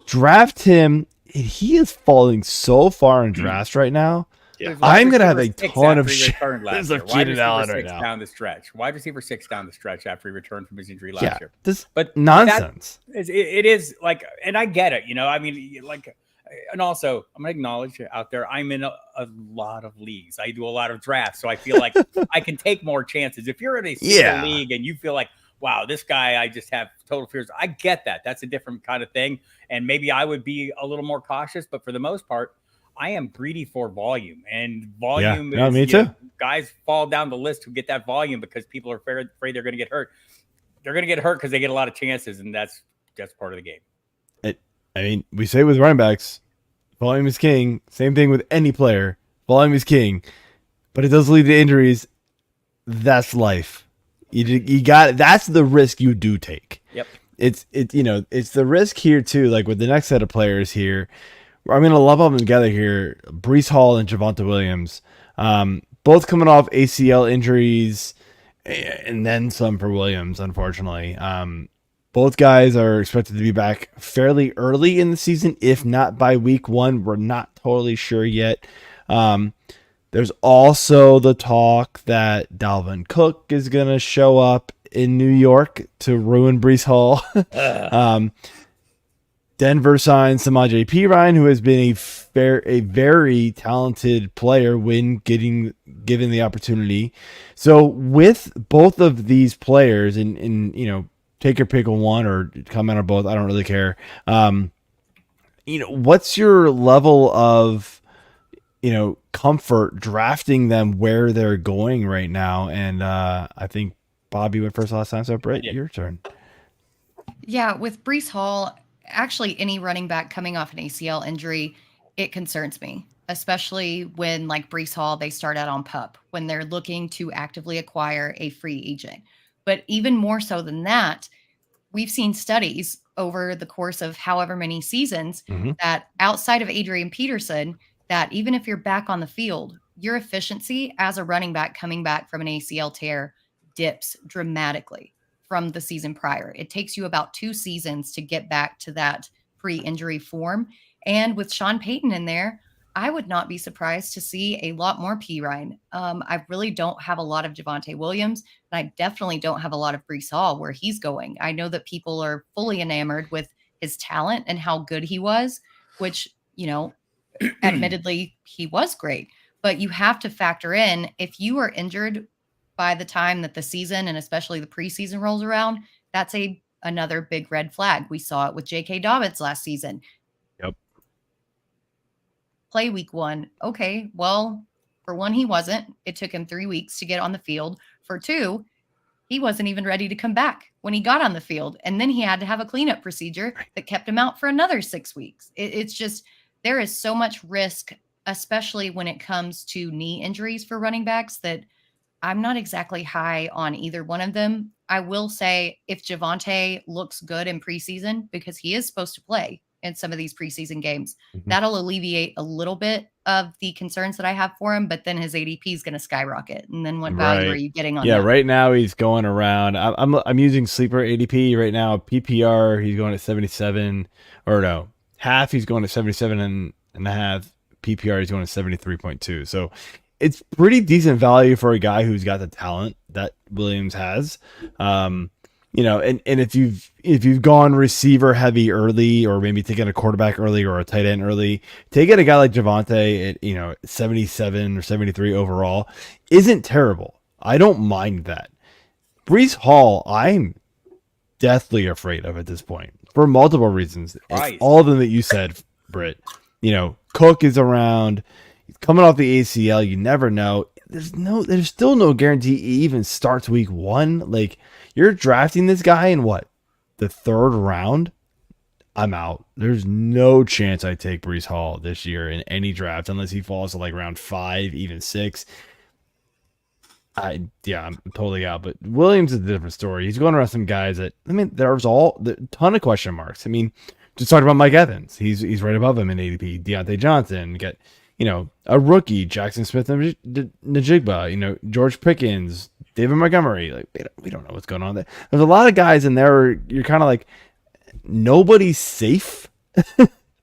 draft him. He is falling so far in drafts right now. Yeah. I'm going to have a ton of shares of Keenan Allen right now. Down the stretch. Wide receiver 6 down the stretch after he returned from his injury last year. But nonsense. It is like, and I get it, I mean, like, and also I'm going to acknowledge out there, I'm in a lot of leagues. I do a lot of drafts. So I feel like I can take more chances. If you're in a single league and you feel like, wow, this guy, I just have total fears. I get that. That's a different kind of thing. And maybe I would be a little more cautious, but for the most part, I am greedy for volume, and volume is, me too. Guys fall down the list who get that volume because people are afraid they're going to get hurt. They're going to get hurt because they get a lot of chances, and that's part of the game. I mean, we say with running backs, volume is king. Same thing with any player. Volume is king, but it does lead to injuries. That's life. You got it. That's the risk you do take. Yep. It's the risk here too. Like with the next set of players here. I'm going to lump them together here. Breece Hall and Javonte Williams, both coming off ACL injuries and then some for Williams, unfortunately. Both guys are expected to be back fairly early in the season, if not by week 1. We're not totally sure yet. There's also the talk that Dalvin Cook is going to show up in New York to ruin Breece Hall. Denver signed Samaje Perine, who has been a very talented player when given the opportunity. So with both of these players, and take your pick on one or comment on both, I don't really care. What's your level of comfort drafting them where they're going right now. And I think Bobby went first last time. So Britt, your turn. Yeah, with Breece Hall, actually any running back coming off an ACL injury, it concerns me, especially when like Breece Hall, they start out on PUP when they're looking to actively acquire a free agent. But even more so than that, we've seen studies over the course of however many seasons that outside of Adrian Peterson, that even if you're back on the field, your efficiency as a running back coming back from an ACL tear dips dramatically from the season prior. It takes you about 2 seasons to get back to that pre-injury form. And with Sean Payton in there, I would not be surprised to see a lot more Pirine. I really don't have a lot of Javonte Williams, and I definitely don't have a lot of Breece Hall where he's going. I know that people are fully enamored with his talent and how good he was, which, admittedly, he was great. But you have to factor in, if you are injured by the time that the season and especially the preseason rolls around, that's another big red flag. We saw it with J.K. Dobbins last season. Yep. Play week 1. Okay, well, for 1, he wasn't. It took him 3 weeks to get on the field. For 2, he wasn't even ready to come back when he got on the field. And then he had to have a cleanup procedure that kept him out for another 6 weeks. It's just, there is so much risk, especially when it comes to knee injuries for running backs, that I'm not exactly high on either one of them. I will say if Javonte looks good in preseason, because he is supposed to play in some of these preseason games, that'll alleviate a little bit of the concerns that I have for him, but then his ADP is going to skyrocket. And then what value are you getting on that? Right now he's going around. I'm using sleeper ADP right now. PPR, he's going at 77, or no, half he's going at 77 and a half. PPR, he's going at 73.2. So it's pretty decent value for a guy who's got the talent that Williams has. And if you've gone receiver heavy early, or maybe taking a quarterback early or a tight end early, taking a guy like Javonte at 77 or 73 overall isn't terrible. I don't mind that. Breece Hall, I'm deathly afraid of at this point for multiple reasons. All of them that you said, Britt. Cook is around. He's coming off the ACL. You never know. There's still no guarantee he even starts week 1. Like, you're drafting this guy in what? The 3rd round? I'm out. There's no chance I take Breece Hall this year in any draft unless he falls to like round 5, even 6. I'm totally out. But Williams is a different story. He's going around some guys that, there's a ton of question marks. Just talking about Mike Evans. He's right above him in ADP. Deontay Johnson, get a rookie, Jackson Smith Najigba, George Pickens, David Montgomery. Like, we don't know what's going on there. There's a lot of guys in there where you're kind of like, nobody's safe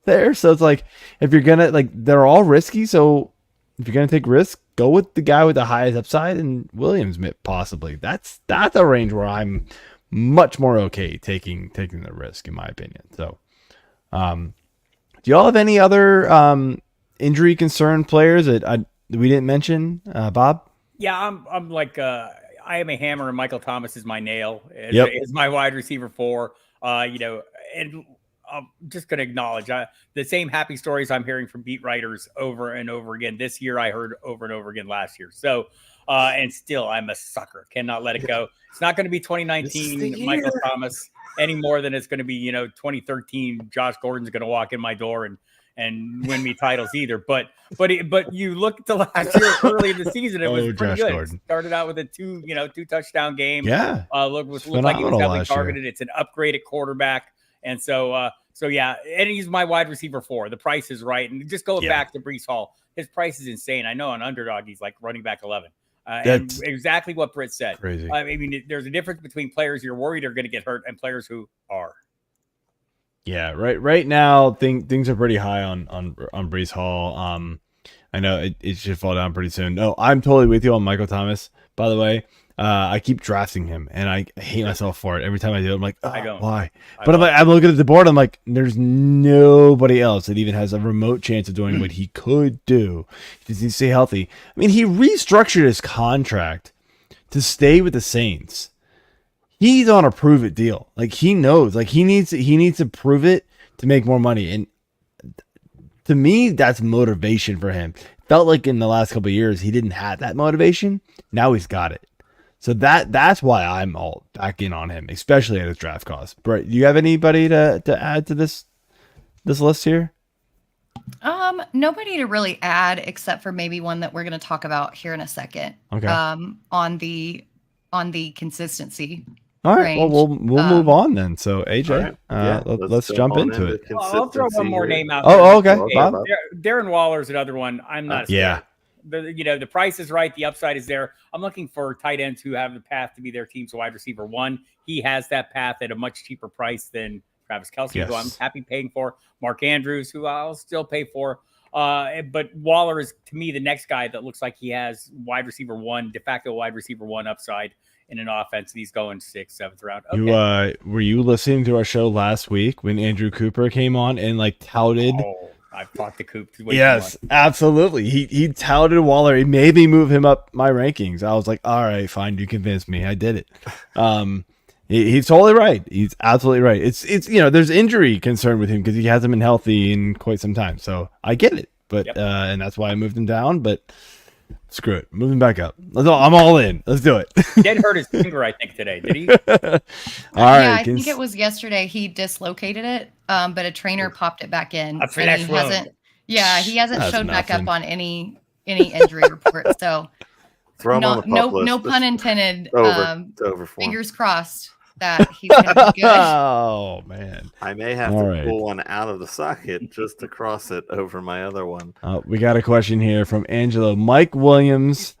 there. So it's like, if you're gonna, they're all risky. So if you're gonna take risks, go with the guy with the highest upside, and Williams possibly. That's a range where I'm much more okay taking the risk, in my opinion. So, do y'all have any other injury concern players that we didn't mention, Bob? Yeah, I'm like I am a hammer, and Michael Thomas is my nail. Is my wide receiver 4. And I'm just going to acknowledge the same happy stories I'm hearing from beat writers over and over again this year. I heard over and over again last year. So, and still, I'm a sucker. Cannot let it go. It's not going to be 2019 Michael Thomas any more than it's going to be 2013. Josh Gordon's going to walk in my door and win me titles either. But you look to last year early in the season, it was pretty good. Gordon. It started out with a 2 touchdown game. Yeah. Looked like he was heavily targeted. It's an upgrade at quarterback. And so yeah, and he's my wide receiver 4. The price is right. And just go back to Breece Hall. His price is insane. I know on Underdog, he's like running back 11. And exactly what Britt said. Crazy. There's a difference between players you're worried are going to get hurt and players who are. Yeah, right now things are pretty high on Breece Hall. I know it should fall down pretty soon. No, I'm totally with you on Michael Thomas, by the way. I keep drafting him, and I hate myself for it. Every time I do, I'm like, why? But I'm looking at the board, I'm like, there's nobody else that even has a remote chance of doing what he could do. He just needs to stay healthy. He restructured his contract to stay with the Saints. He's on a prove it deal. Like, he knows, like, he needs to prove it to make more money. And to me, that's motivation for him. felt like in the last couple of years he didn't have that motivation. Now he's got it. So that's why I'm all back in on him, especially at his draft cost. Brett, do you have anybody to add to this list here? Nobody to really add except for maybe one that we're going to talk about here in a second. Okay. On the consistency. All right. range. Well, we'll move on then. So AJ, right. let's jump into it. I'll throw one more name out. Oh, there. okay. Bob? Darren Waller's another one. I'm not. Yeah. The price is right. The upside is there. I'm looking for tight ends who have the path to be their team's wide receiver one. He has that path at a much cheaper price than Travis Kelce, who I'm happy paying for. Mark Andrews, who I'll still pay for. But Waller is, to me, the next guy that looks like he has wide receiver one, de facto wide receiver one upside in an offense. He's going 6th, 7th round. Okay. Were you listening to our show last week when Andrew Cooper came on and touted? Oh, I've talked to Coop. Yes, absolutely. He touted Waller. He made me move him up my rankings. I was like, all right, fine. You convinced me. I did it. He's totally right. He's absolutely right. It's there's injury concern with him because he hasn't been healthy in quite some time. So I get it. But and that's why I moved him down. But screw it. Moving back up. I'm all in. Let's do it. He did hurt his finger, I think, today. Did he? All right. I think it was yesterday he dislocated it, but a trainer popped it back in. He hasn't showed back up on any injury report. So no pun intended. Over for fingers crossed that he's going to be good. Oh man, I may have to pull one out of the socket just to cross it over my other one. We got a question here from Angelo. Mike Williams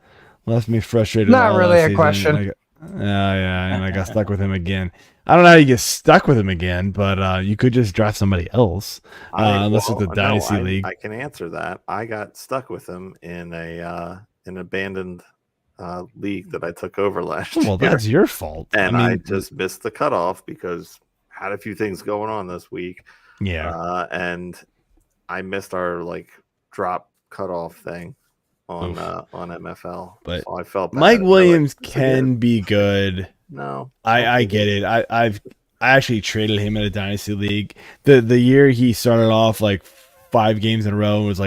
left me frustrated. Not really a question. Yeah, and I got stuck with him again. I don't know how you get stuck with him again, but you could just draft somebody else. Unless it's the Dynasty League. I can answer that. I got stuck with him in an abandoned league that I took over last year. Well, that's your fault. And I just missed the cutoff because I had a few things going on this week. Yeah. And I missed our drop cutoff thing on MFL. But so I felt bad. Mike Williams can be good. No. I get it. I actually traded him in a Dynasty League. The year he started off 5 games in a row and was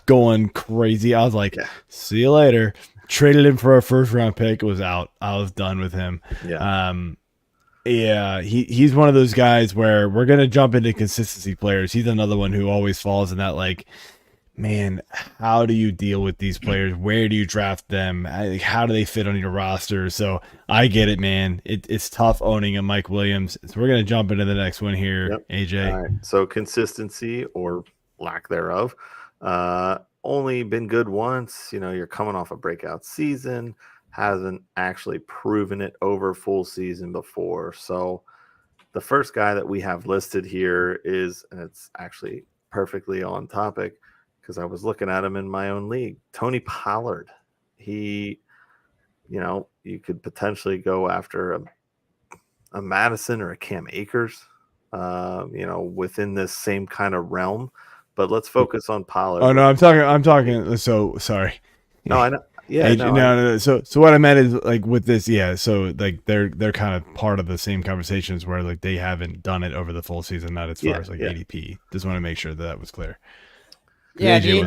going crazy. I was like, see you later. Traded him for a 1st round pick. It was out. I was done with him. Yeah. He's one of those guys where we're gonna jump into consistency players. He's another one who always falls in that man, how do you deal with these players? Where do you draft them? How do they fit on your roster? So I get it, man. It's tough owning a Mike Williams. So we're gonna jump into the next one here, AJ. All right. So consistency or lack thereof. Only been good once. You're coming off a breakout season, hasn't actually proven it over full season before. So the first guy that we have listed here is, and it's actually perfectly on topic because I was looking at him in my own league, Tony Pollard. He, you could potentially go after a Madison or a Cam Akers, within this same kind of realm. But let's focus on Pollard. Oh no, I'm talking. So sorry. No, I know. Yeah, no. So what I meant is with this, yeah. So they're kind of part of the same conversations where they haven't done it over the full season, not as far as ADP. Just want to make sure that was clear. Yeah, the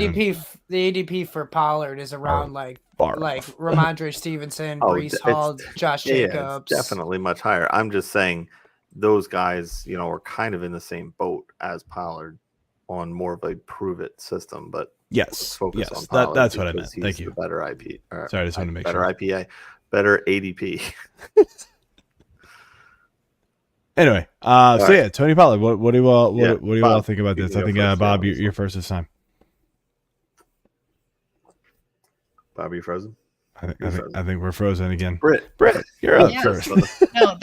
ADP for Pollard is around Ramondre Stevenson, Breece Hall, Josh Jacobs. It's definitely much higher. I'm just saying those guys, are kind of in the same boat as Pollard on more of a prove it system, but focus on Pollard. That's what I meant. Thank you. The better IP. Sorry, I just want to make better sure. IPA, better ADP. Anyway, Tony Pollard. What do you all think about this? I think Bob, you're first this time. Bob, you frozen? I think we're frozen again. Britt, you're up first. No,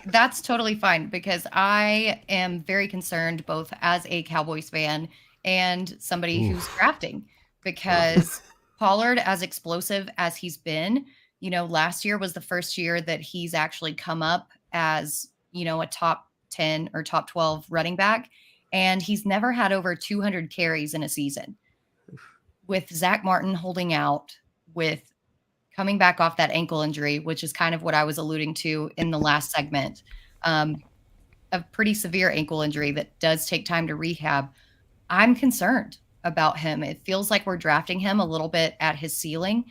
that's totally fine because I am very concerned both as a Cowboys fan and somebody who's drafting because Pollard, as explosive as he's been, last year was the first year that he's actually come up as, a top 10 or top 12 running back. And he's never had over 200 carries in a season. With Zach Martin holding out, with coming back off that ankle injury, which is kind of what I was alluding to in the last segment, a pretty severe ankle injury that does take time to rehab. I'm concerned. about him. It feels like we're drafting him a little bit at his ceiling.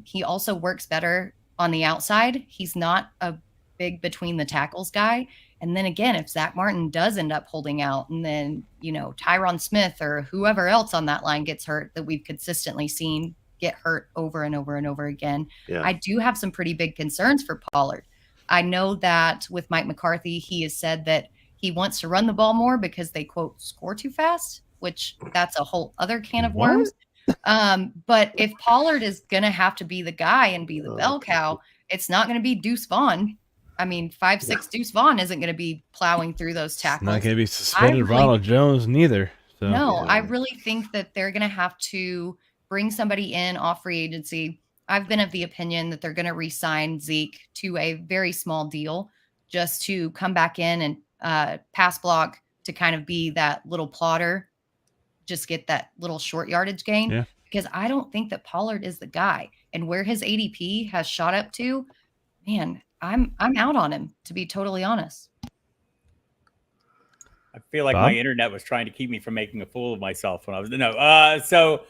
He also works better on the outside. He's not a big between the tackles guy. And then again, if Zach Martin does end up holding out, and then, Tyron Smith or whoever else on that line gets hurt that we've consistently seen get hurt over and over and over again, I do have some pretty big concerns for Pollard. I know that with Mike McCarthy, he has said that he wants to run the ball more because they, quote, score too fast, which that's a whole other can of worms. But if Pollard is going to have to be the guy and be the bell cow, it's not going to be Deuce Vaughn. I mean, 5'6" Deuce Vaughn isn't going to be plowing through those tackles. Not going to be suspended Ronald Jones neither. So. No, I really think that they're going to have to bring somebody in off free agency. I've been of the opinion that they're going to re-sign Zeke to a very small deal just to come back in and pass block to kind of be that little plotter, just get that little short yardage gain. Yeah. Because I don't think that Pollard is the guy. And where his ADP has shot up to, man, I'm out on him, to be totally honest. I feel like my internet was trying to keep me from making a fool of myself when I was so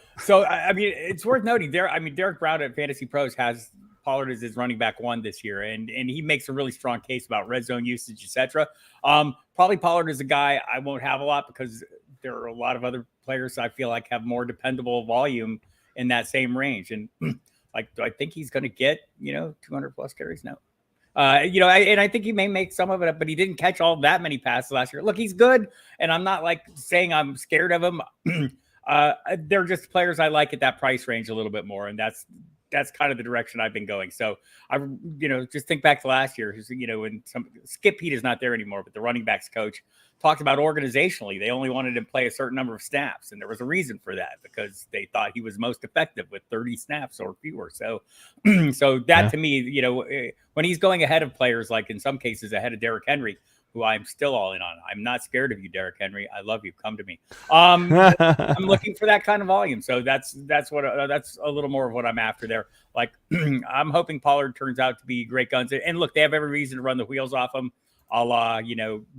I mean, it's worth noting there. I mean, Derek Brown at Fantasy Pros has Pollard as his running back 1 this year, and he makes a really strong case about red zone usage, etc. Probably Pollard is a guy I won't have a lot because there are a lot of other players I feel like have more dependable volume in that same range. And like, do I think he's going to get 200 plus carries? No. And I think he may make some of it up, but he didn't catch all that many passes last year. Look, he's good, and I'm not like saying I'm scared of him. They're just players I like at that price range a little bit more, and that's kind of the direction I've been going. So I, just think back to last year, when Skip Pete is not there anymore, but the running backs coach talked about organizationally, they only wanted him to play a certain number of snaps. And there was a reason for that because they thought he was most effective with 30 snaps or fewer. So, to me, when he's going ahead of players, like in some cases ahead of Derrick Henry, who I'm still all in on. I'm not scared of you, Derrick Henry. I love you. Come to me. I'm looking for that kind of volume. So that's a little more of what I'm after there. Like I'm hoping Pollard turns out to be great guns. And look, they have every reason to run the wheels off him. A la,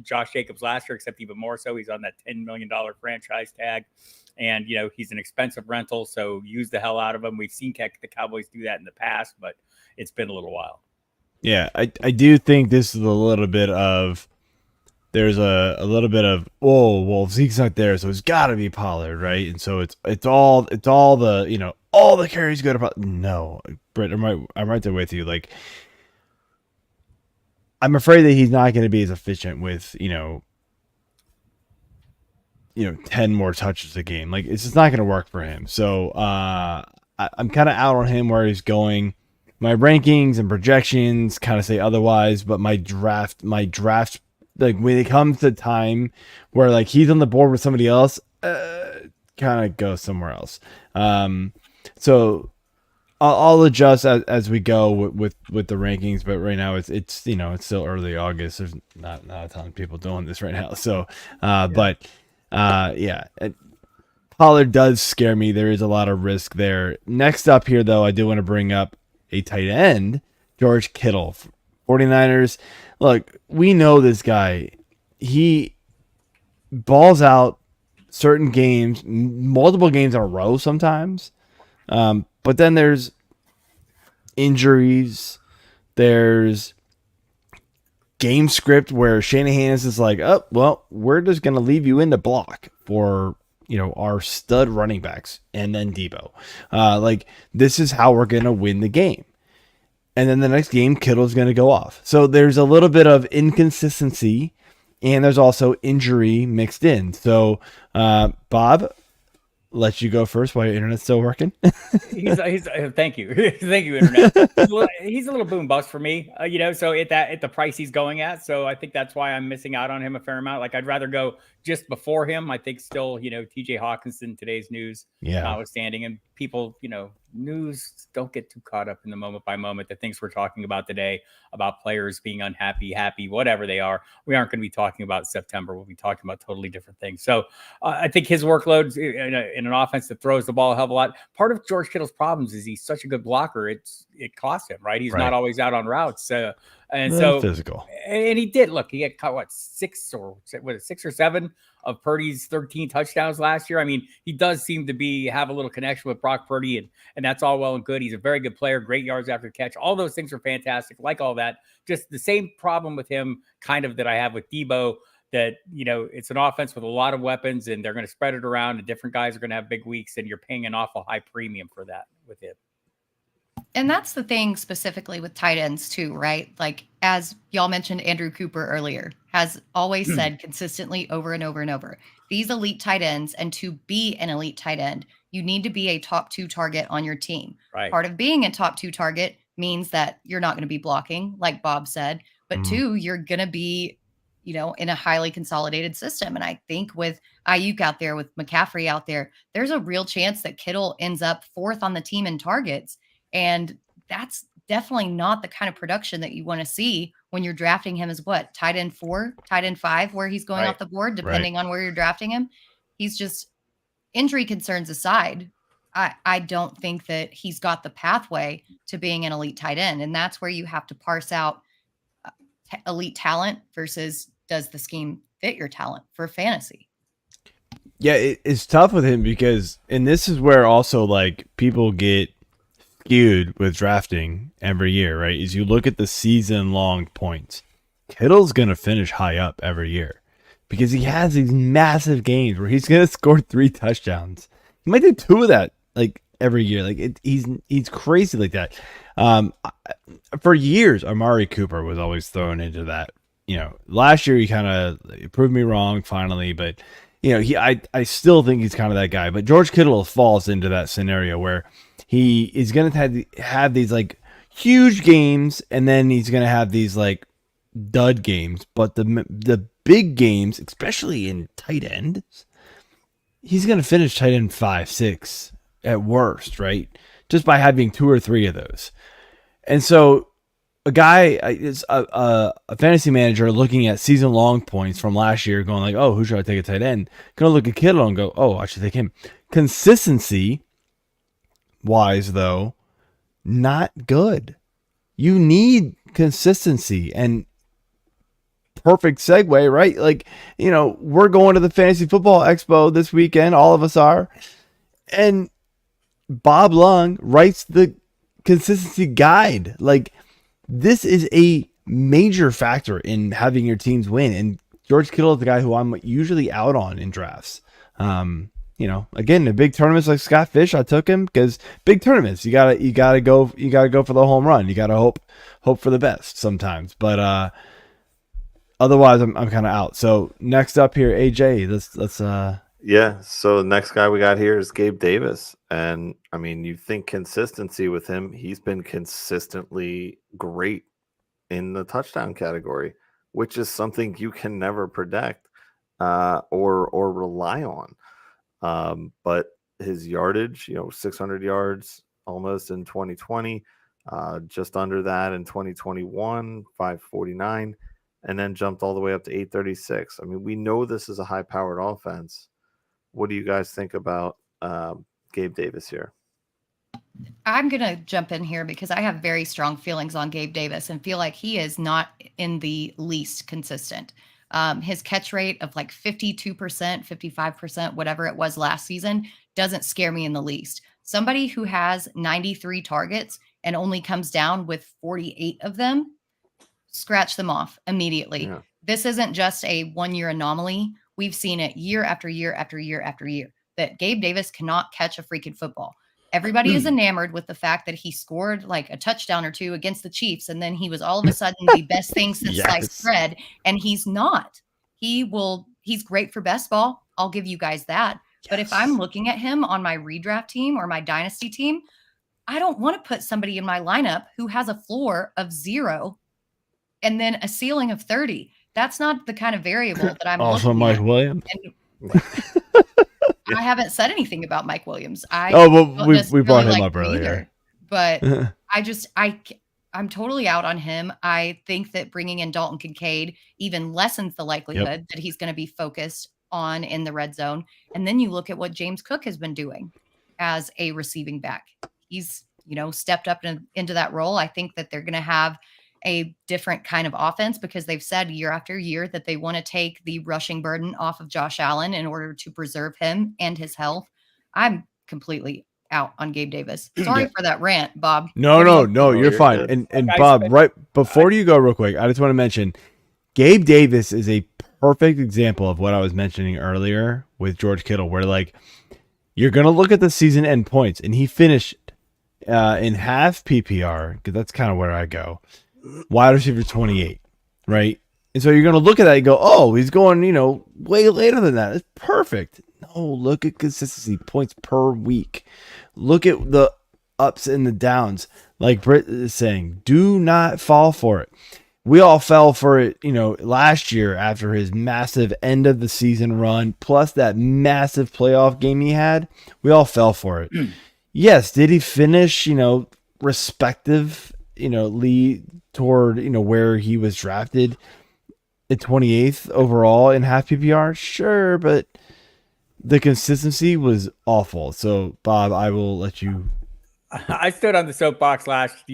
Josh Jacobs last year, except even more so. He's on that $10 million franchise tag. And, he's an expensive rental. So use the hell out of him. We've seen the Cowboys do that in the past, but it's been a little while. Yeah, I do think this is a little bit of, there's a little bit of, Zeke's not there, so it's got to be Pollard, right? And so it's all the, all the carries go to Pollard. No, Britt, I'm right there with you. Like, I'm afraid that he's not going to be as efficient with, 10 more touches a game. Like, it's just not going to work for him. So I'm kind of out on him where he's going. My rankings and projections kind of say otherwise, but my draft, like when it comes to time where like he's on the board with somebody else, kind of go somewhere else. So I'll adjust as we go with the rankings, but right now it's still early August. There's not a ton of people doing this right now. So, Pollard does scare me. There is a lot of risk there. Next up here, though, I do want to bring up a tight end, George Kittle, 49ers. Look, we know this guy. He balls out certain games, multiple games in a row sometimes. But then there's injuries. There's game script where Shanahan is just like, oh, well, we're just going to leave you in the block for, our stud running backs and then Debo. Like, this is how we're going to win the game. And then the next game, Kittle's going to go off. So there's a little bit of inconsistency, and there's also injury mixed in. So, Bob, let you go first while your internet's still working. he's thank you, internet. He's a little boom bust for me, So at the price he's going at, so I think that's why I'm missing out on him a fair amount. Like I'd rather go just before him. I think still, T.J. Hawkinson, today's news, notwithstanding, and people, news don't get too caught up in the moment by moment. The things we're talking about today about players being unhappy, happy, whatever they are, we aren't going to be talking about September. We'll be talking about totally different things. So I think his workload in an offense that throws the ball a hell of a lot. Part of George Kittle's problems is he's such a good blocker. It costs him, right? He's not always out on routes. And so physical. And he did. Look, he had caught 6 or 7 of Purdy's 13 touchdowns last year. I mean, he does seem to have a little connection with Brock Purdy, and that's all well and good. He's a very good player, great yards after catch. All those things are fantastic, like all that. Just the same problem with him kind of that I have with Debo, that, it's an offense with a lot of weapons, and they're going to spread it around, and different guys are going to have big weeks, and you're paying an awful high premium for that with him. And that's the thing specifically with tight ends too, right? Like, as y'all mentioned, Andrew Cooper earlier has always said consistently over and over and over, these elite tight ends, and to be an elite tight end, you need to be a top 2 target on your team. Right. Part of being a top 2 target means that you're not going to be blocking, like Bob said, but 2, you're going to be, in a highly consolidated system. And I think with Aiyuk out there, with McCaffrey out there, there's a real chance that Kittle ends up 4th on the team in targets. And that's definitely not the kind of production that you want to see when you're drafting him as tight end 4, tight end 5, where he's going off the board, depending on where you're drafting him. He's just, injury concerns aside, I don't think that he's got the pathway to being an elite tight end. And that's where you have to parse out elite talent versus does the scheme fit your talent for fantasy. Yeah, it's tough with him because, and this is where also like people get skewed with drafting every year, right? Is you look at the season long points. Kittle's going to finish high up every year because he has these massive games where he's going to score 3 touchdowns. He might do 2 of that like every year. Like he's crazy like that. For years, Amari Cooper was always thrown into that. Last year he kind of proved me wrong finally, but I still think he's kind of that guy. But George Kittle falls into that scenario where he is going to have these like huge games, and then he's going to have these like dud games. But the big games, especially in tight ends, he's going to finish tight end 5, 6 at worst, right? Just by having 2 or 3 of those. And so a guy is a fantasy manager looking at season long points from last year, going like, oh, who should I take a tight end? Going to look at Kittle and go, oh, I should take him. Consistency wise, though, not good. You need consistency, and perfect segue, right? Like, we're going to the Fantasy Football Expo this weekend. All of us are. And Bob Lung writes the consistency guide. Like, this is a major factor in having your teams win. And George Kittle is the guy who I'm usually out on in drafts. Again, in big tournaments like Scott Fish, I took him because big tournaments, you gotta go for the home run. You gotta hope for the best sometimes. But otherwise, I'm kind of out. So next up here, AJ, let's Yeah, so the next guy we got here is Gabe Davis. And I mean, you think consistency with him, he's been consistently great in the touchdown category, which is something you can never predict or rely on. But his yardage, 600 yards almost in 2020, just under that in 2021, 549, and then jumped all the way up to 836. I mean, we know this is a high-powered offense. What do you guys think about Gabe Davis here? I'm going to jump in here because I have very strong feelings on Gabe Davis and feel like he is not in the least consistent. His catch rate of like 52%, 55%, whatever it was last season, doesn't scare me in the least. Somebody who has 93 targets and only comes down with 48 of them, scratch them off immediately. Yeah. This isn't just a one-year anomaly. We've seen it year after year after year after year that Gabe Davis cannot catch a freaking football. Everybody is enamored with the fact that he scored like a touchdown or 2 against the Chiefs, and then he was all of a sudden the best thing since sliced bread, and he's not. He's great for best ball. I'll give you guys that. Yes. But if I'm looking at him on my redraft team or my dynasty team, I don't want to put somebody in my lineup who has a floor of 0 and then a ceiling of 30. That's not the kind of variable that I'm also Mike Williams. I haven't said anything about Mike Williams. We brought him up earlier. But I'm totally out on him. I think that bringing in Dalton Kincaid even lessens the likelihood that he's going to be focused on in the red zone. And then you look at what James Cook has been doing as a receiving back. He's, stepped up into that role. I think that they're going to have a different kind of offense because they've said year after year that they want to take the rushing burden off of Josh Allen in order to preserve him and his health. I'm completely out on Gabe Davis. Sorry for that rant, Bob. No, you're fine. And Bob, right before you go real quick, I just want to mention Gabe Davis is a perfect example of what I was mentioning earlier with George Kittle, where like you're going to look at the season end points, and he finished in half PPR, because that's kind of where I go. Wide receiver 28, right? And so you're going to look at that and go, oh, he's going, way later than that. It's perfect. No, look at consistency, points per week. Look at the ups and the downs. Like Britt is saying, do not fall for it. We all fell for it, last year after his massive end of the season run, plus that massive playoff game he had. We all fell for it. Yes, did he finish, respective, lead toward, where he was drafted at 28th overall in half PPR? Sure, but the consistency was awful. So, Bob, I will let you. I stood on the soapbox last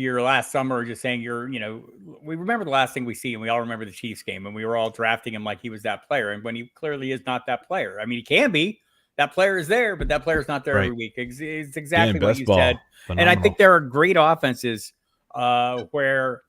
summer, just saying we remember the last thing we see, and we all remember the Chiefs game, and we were all drafting him like he was that player. And when he clearly is not that player. I mean, he can be. That player is there, but that player is not there every week. It's exactly what you said. Phenomenal. And I think there are great offenses where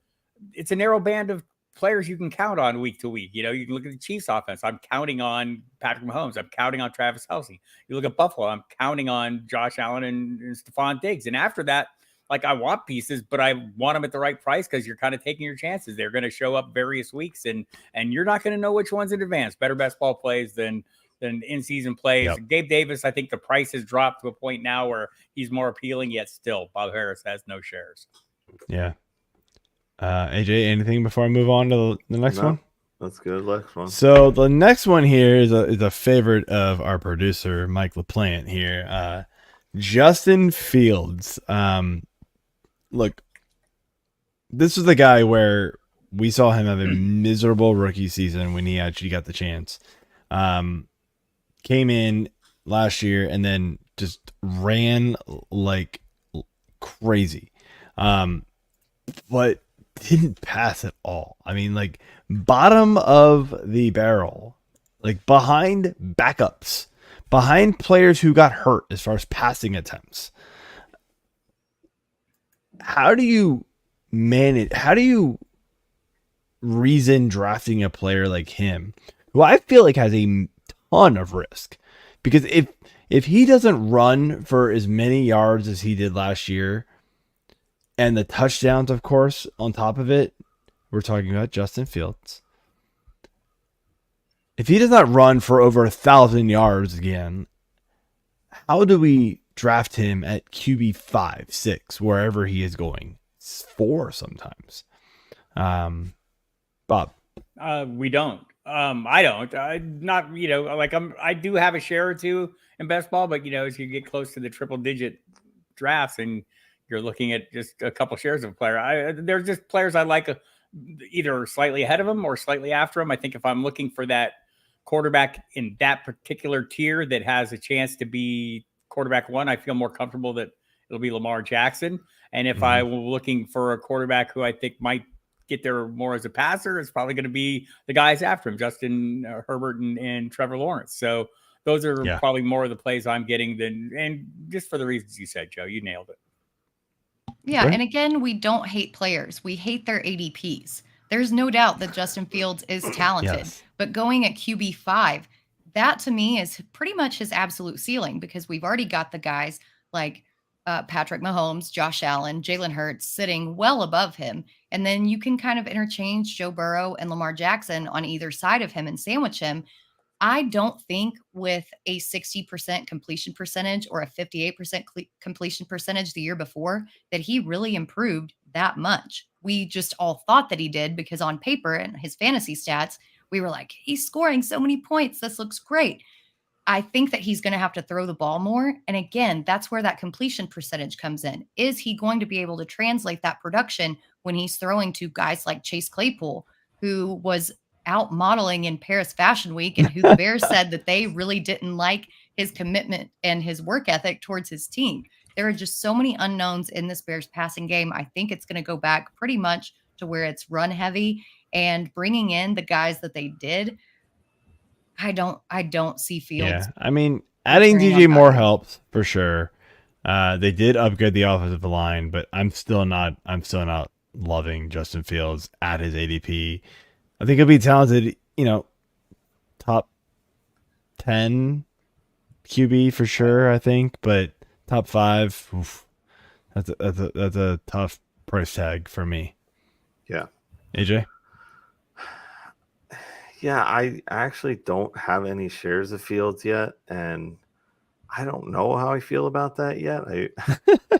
it's a narrow band of players you can count on week to week. You can look at the Chiefs offense. I'm counting on Patrick Mahomes. I'm counting on Travis Kelce. You look at Buffalo. I'm counting on Josh Allen and Stephon Diggs. And after that, like I want pieces, but I want them at the right price because you're kind of taking your chances. They're going to show up various weeks, and you're not going to know which ones in advance. Better best ball plays than in-season plays. Yep. Gabe Davis, I think the price has dropped to a point now where he's more appealing, yet still Bob Harris has no shares. Yeah. AJ, anything before I move on to the next one? That's good. Next one. So the next one here is a favorite of our producer, Mike LaPlante here. Justin Fields. Look, this was the guy where we saw him have a miserable rookie season when he actually got the chance. Came in last year and then just ran like crazy. But didn't pass at all. I mean, like bottom of the barrel, like behind backups, behind players who got hurt as far as passing attempts. How do you manage? How do you reason drafting a player like him, who I feel like has a ton of risk? Because if he doesn't run for as many yards as he did last year, and the touchdowns, of course, on top of it, we're talking about Justin Fields. If he does not run for over 1,000 yards again, how do we draft him at QB 5, 6, wherever he is going? It's 4 sometimes. Bob? We don't. I don't. I do have a share or two in best ball, but as you get close to the triple-digit drafts and you're looking at just a couple shares of a player, there's just players I like either slightly ahead of him or slightly after him. I think if I'm looking for that quarterback in that particular tier that has a chance to be quarterback 1, I feel more comfortable that it'll be Lamar Jackson. And if I were looking for a quarterback who I think might get there more as a passer, it's probably going to be the guys after him, Justin Herbert and Trevor Lawrence. So those are probably more of the plays I'm getting and just for the reasons you said, Joe, you nailed it. Yeah, and again, we don't hate players. We hate their ADPs. There's no doubt that Justin Fields is talented, but going at QB 5, that to me is pretty much his absolute ceiling because we've already got the guys like Patrick Mahomes, Josh Allen, Jalen Hurts sitting well above him. And then you can kind of interchange Joe Burrow and Lamar Jackson on either side of him and sandwich him. I don't think with a 60% completion percentage or a 58% completion percentage the year before that he really improved that much. We just all thought that he did because on paper and his fantasy stats, we were like, he's scoring so many points. This looks great. I think that he's going to have to throw the ball more. And again, that's where that completion percentage comes in. Is he going to be able to translate that production when he's throwing to guys like Chase Claypool, who was out modeling in Paris Fashion Week and who the Bears said that they really didn't like his commitment and his work ethic towards his team? There are just so many unknowns in this Bears passing game. I think it's going to go back pretty much to where it's run heavy and bringing in the guys that they did. I don't see Fields. Yeah, I mean, adding DJ Moore helps for sure. They did upgrade the offensive line, but I'm still not loving Justin Fields at his ADP. I think he'll be talented, top 10 QB for sure, I think, but top 5, oof, that's a tough price tag for me. Yeah. AJ? Yeah, I actually don't have any shares of Fields yet, and I don't know how I feel about that yet.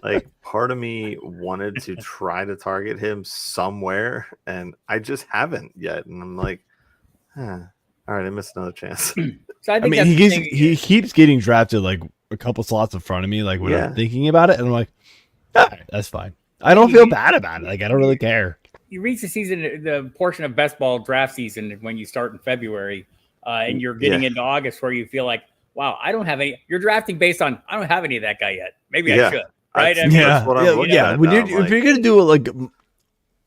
Like, part of me wanted to try to target him somewhere, and I just haven't yet. And I'm like, all right, I missed another chance. So I mean, he keeps getting drafted like a couple slots in front of me, like when I'm thinking about it, and I'm like, all right, that's fine. I don't feel bad about it. Like, I don't really care. You reach the portion of best ball draft season when you start in February, and you're getting into August where you feel like, wow, I don't have any. You're drafting based on I don't have any of that guy yet. Maybe I should, right? That's what I'm looking at now. If you're gonna do like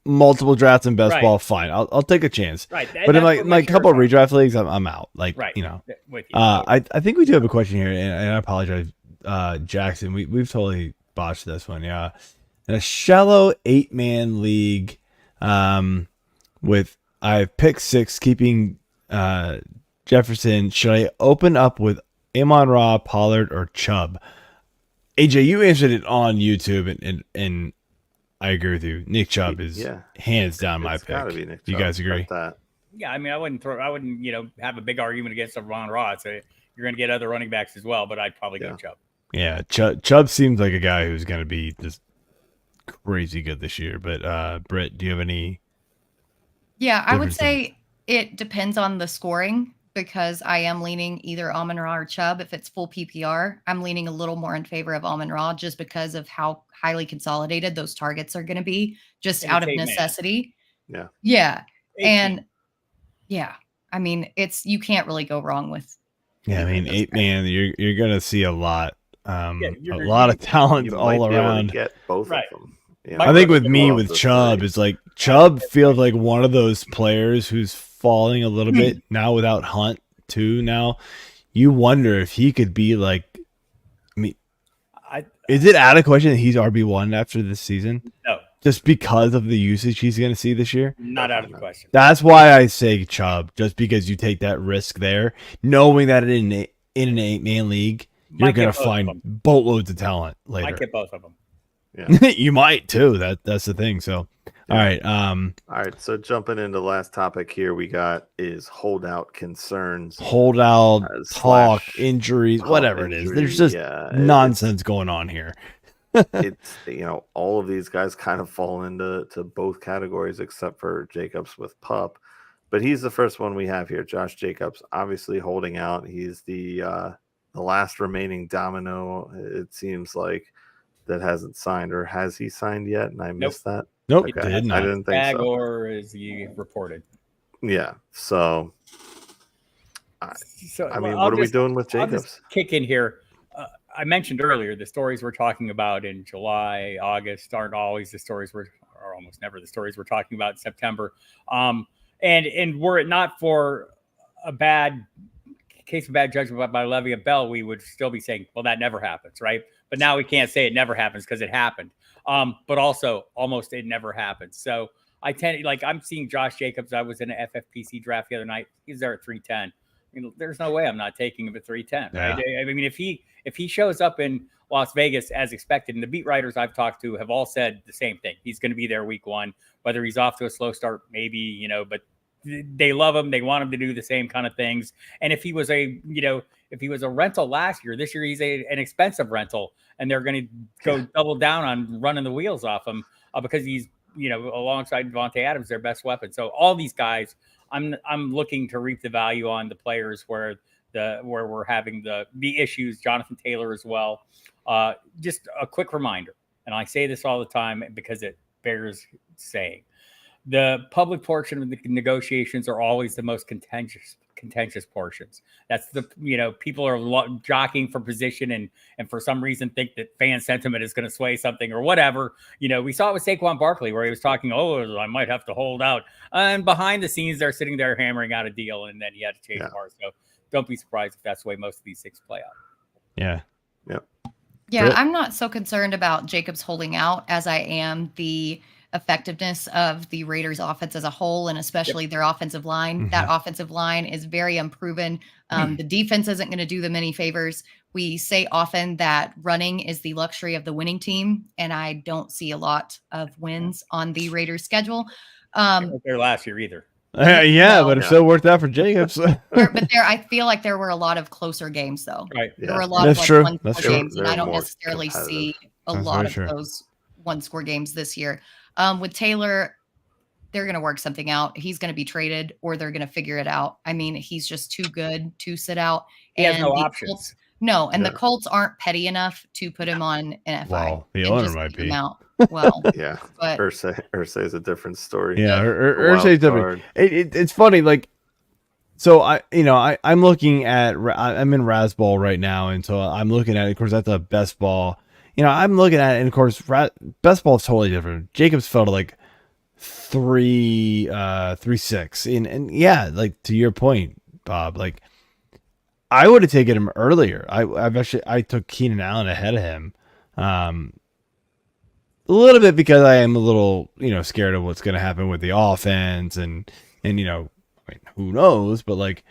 multiple drafts in best ball, fine. I'll take a chance. Right. But in my couple of redraft leagues, I'm out. Like, with you. I think we do have a question here, and I apologize, Jackson. We've totally botched this one. Yeah, in a shallow 8-man league, with I've picked 6, keeping Jefferson. Should I open up with Amon-Ra, Pollard, or Chubb? AJ, you answered it on YouTube, and I agree with you. Nick Chubb is hands down my pick. Be Nick Chubb. You guys agree? Yeah, I mean, I wouldn't have a big argument against Amon-Ra. So you're going to get other running backs as well, but I'd probably go Chubb. Yeah, Chubb seems like a guy who's going to be just crazy good this year. But Britt, do you have any? Yeah, I would say it depends on the scoring, because I am leaning either Amon-Ra or Chubb. If it's full PPR, I'm leaning a little more in favor of Amon-Ra just because of how highly consolidated those targets are going to be, just out of necessity. Yeah. Yeah. 18. And I mean, you can't really go wrong with. Yeah, I mean, 8-man, you're going to see a lot, a lot of talent all around. Get both of them. Yeah. I think with me, with Chubb, is like Chubb feels like one of those players who's falling a little bit now without Hunt too. Now you wonder if he could be like, I mean, is it out of question that he's RB1 after this season? No. Just because of the usage he's going to see this year? Not out of the question. That's why I say Chubb, just because you take that risk there, knowing that in an 8-man league, you're going to find boatloads of talent later. Might get both of them. Yeah. You might too. That's the thing. So, all right. All right. So jumping into last topic here, we got is holdout concerns, holdout talk, injuries, whatever it is. There's just nonsense going on here. It's all of these guys kind of fall into both categories except for Jacobs with pup, but he's the first one we have here. Josh Jacobs, obviously holding out. He's the last remaining domino. It seems like. That hasn't signed, or has he signed yet? And I missed that. Nope, okay. I didn't think so. Or is he reported? Yeah. So I mean, what are we doing with Jacobs? I'll just kick in here. I mentioned earlier the stories we're talking about in July, August aren't always the stories or almost never the stories we're talking about in September. And were it not for a bad case of bad judgment by Le'Veon Bell, we would still be saying, well, that never happens, right? But now we can't say it never happens because it happened. But also almost it never happens. So I'm seeing Josh Jacobs. I was in an FFPC draft the other night. He's there at 310. There's no way I'm not taking him at 310. Right? Yeah. I mean, if he shows up in Las Vegas as expected, and the beat writers I've talked to have all said the same thing. He's going to be there week 1, whether he's off to a slow start, maybe, but they love him. They want him to do the same kind of things. And if he was a rental last year, this year he's an expensive rental, and they're going to go double down on running the wheels off him because he's, alongside Javonte Adams, their best weapon. So all these guys, I'm looking to reap the value on the players where we're having the issues. Jonathan Taylor as well. Just a quick reminder, and I say this all the time because it bears saying. The public portion of the negotiations are always the most contentious contentious portions. That's the, people are jockeying for position and for some reason think that fan sentiment is going to sway something or whatever. We saw it with Saquon Barkley where he was talking, I might have to hold out. And behind the scenes, they're sitting there hammering out a deal, and then he had to change parts. So don't be surprised if that's the way most of these things play out. Yeah. Yep. Yeah, I'm not so concerned about Jacobs holding out as I am the effectiveness of the Raiders offense as a whole, and especially their offensive line. Mm-hmm. That offensive line is very unproven. The defense isn't going to do them any favors. We say often that running is the luxury of the winning team, and I don't see a lot of wins on the Raiders schedule. There last year either. But it still worked out for Jacobs. But I feel like there were a lot of closer games, though. Right. There were a lot of one-score games, and I don't necessarily see a lot of those one-score games this year. With Taylor, they're going to work something out. He's going to be traded, or they're going to figure it out. I mean, he's just too good to sit out. He has no options. The Colts aren't petty enough to put him on NFI. Well, the owner might be. Well, yeah, but Irsay is a different story. Yeah, Irsay is different. It's funny, like, so I'm looking at, I'm in Rasball right now, and so I'm looking at it. Of course, that's a best ball. I'm looking at it, and of course, best ball is totally different. Jacobs fell to like 3.6, and yeah, like to your point, Bob, like I would have taken him earlier. I took Keenan Allen ahead of him. A little bit because I am a little, scared of what's going to happen with the offense and who knows, but like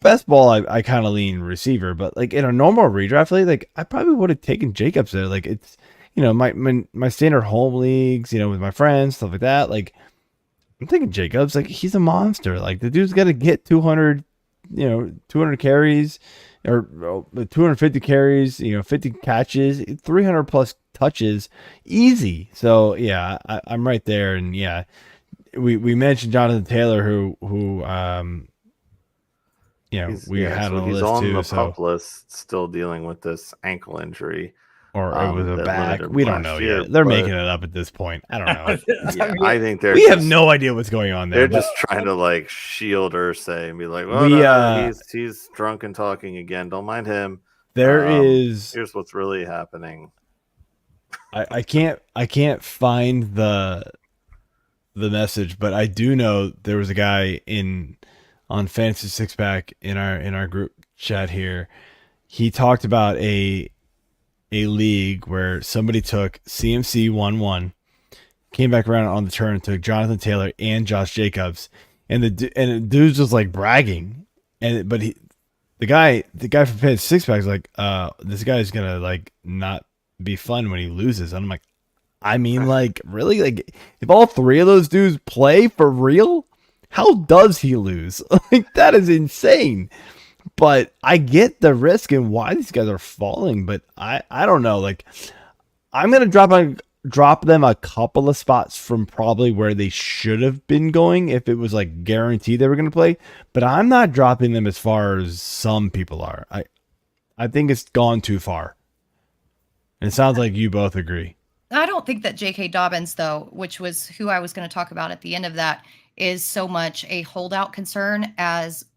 best ball, I kind of lean receiver, but like in a normal redraft league, like I probably would have taken Jacobs there. Like it's, my standard home leagues, with my friends, stuff like that. Like I'm thinking Jacobs, like he's a monster. Like the dude's got to get 200 carries or 250 carries, 50 catches, 300 plus touches, easy. So yeah, I'm right there. And yeah, we mentioned Jonathan Taylor, who we had on the list on too. The pup list, still dealing with this ankle injury, or it was a back. We don't know yet. They're making it up at this point. I don't know. I think we have no idea what's going on there. They're just trying to like shield Irsay and be like, well, he's drunk and talking again. Don't mind him. Here's what's really happening. I can't find the message, but I do know there was a guy on Fantasy Six Pack in our group chat here. He talked about a league where somebody took CMC 1-1, came back around on the turn, took Jonathan Taylor and Josh Jacobs, and the dude's just like bragging, but the guy from Fantasy Six Pack is like, this guy's gonna like not be fun when he loses. And I'm like, I mean, like really, like if all three of those dudes play for real, how does he lose? Like that is insane. But I get the risk and why these guys are falling, but I don't know. Like I'm gonna drop them a couple of spots from probably where they should have been going if it was like guaranteed they were gonna play. But I'm not dropping them as far as some people are. I think it's gone too far. And it sounds like you both agree. I don't think that J.K. Dobbins, though, which was who I was going to talk about at the end of that, is so much a holdout concern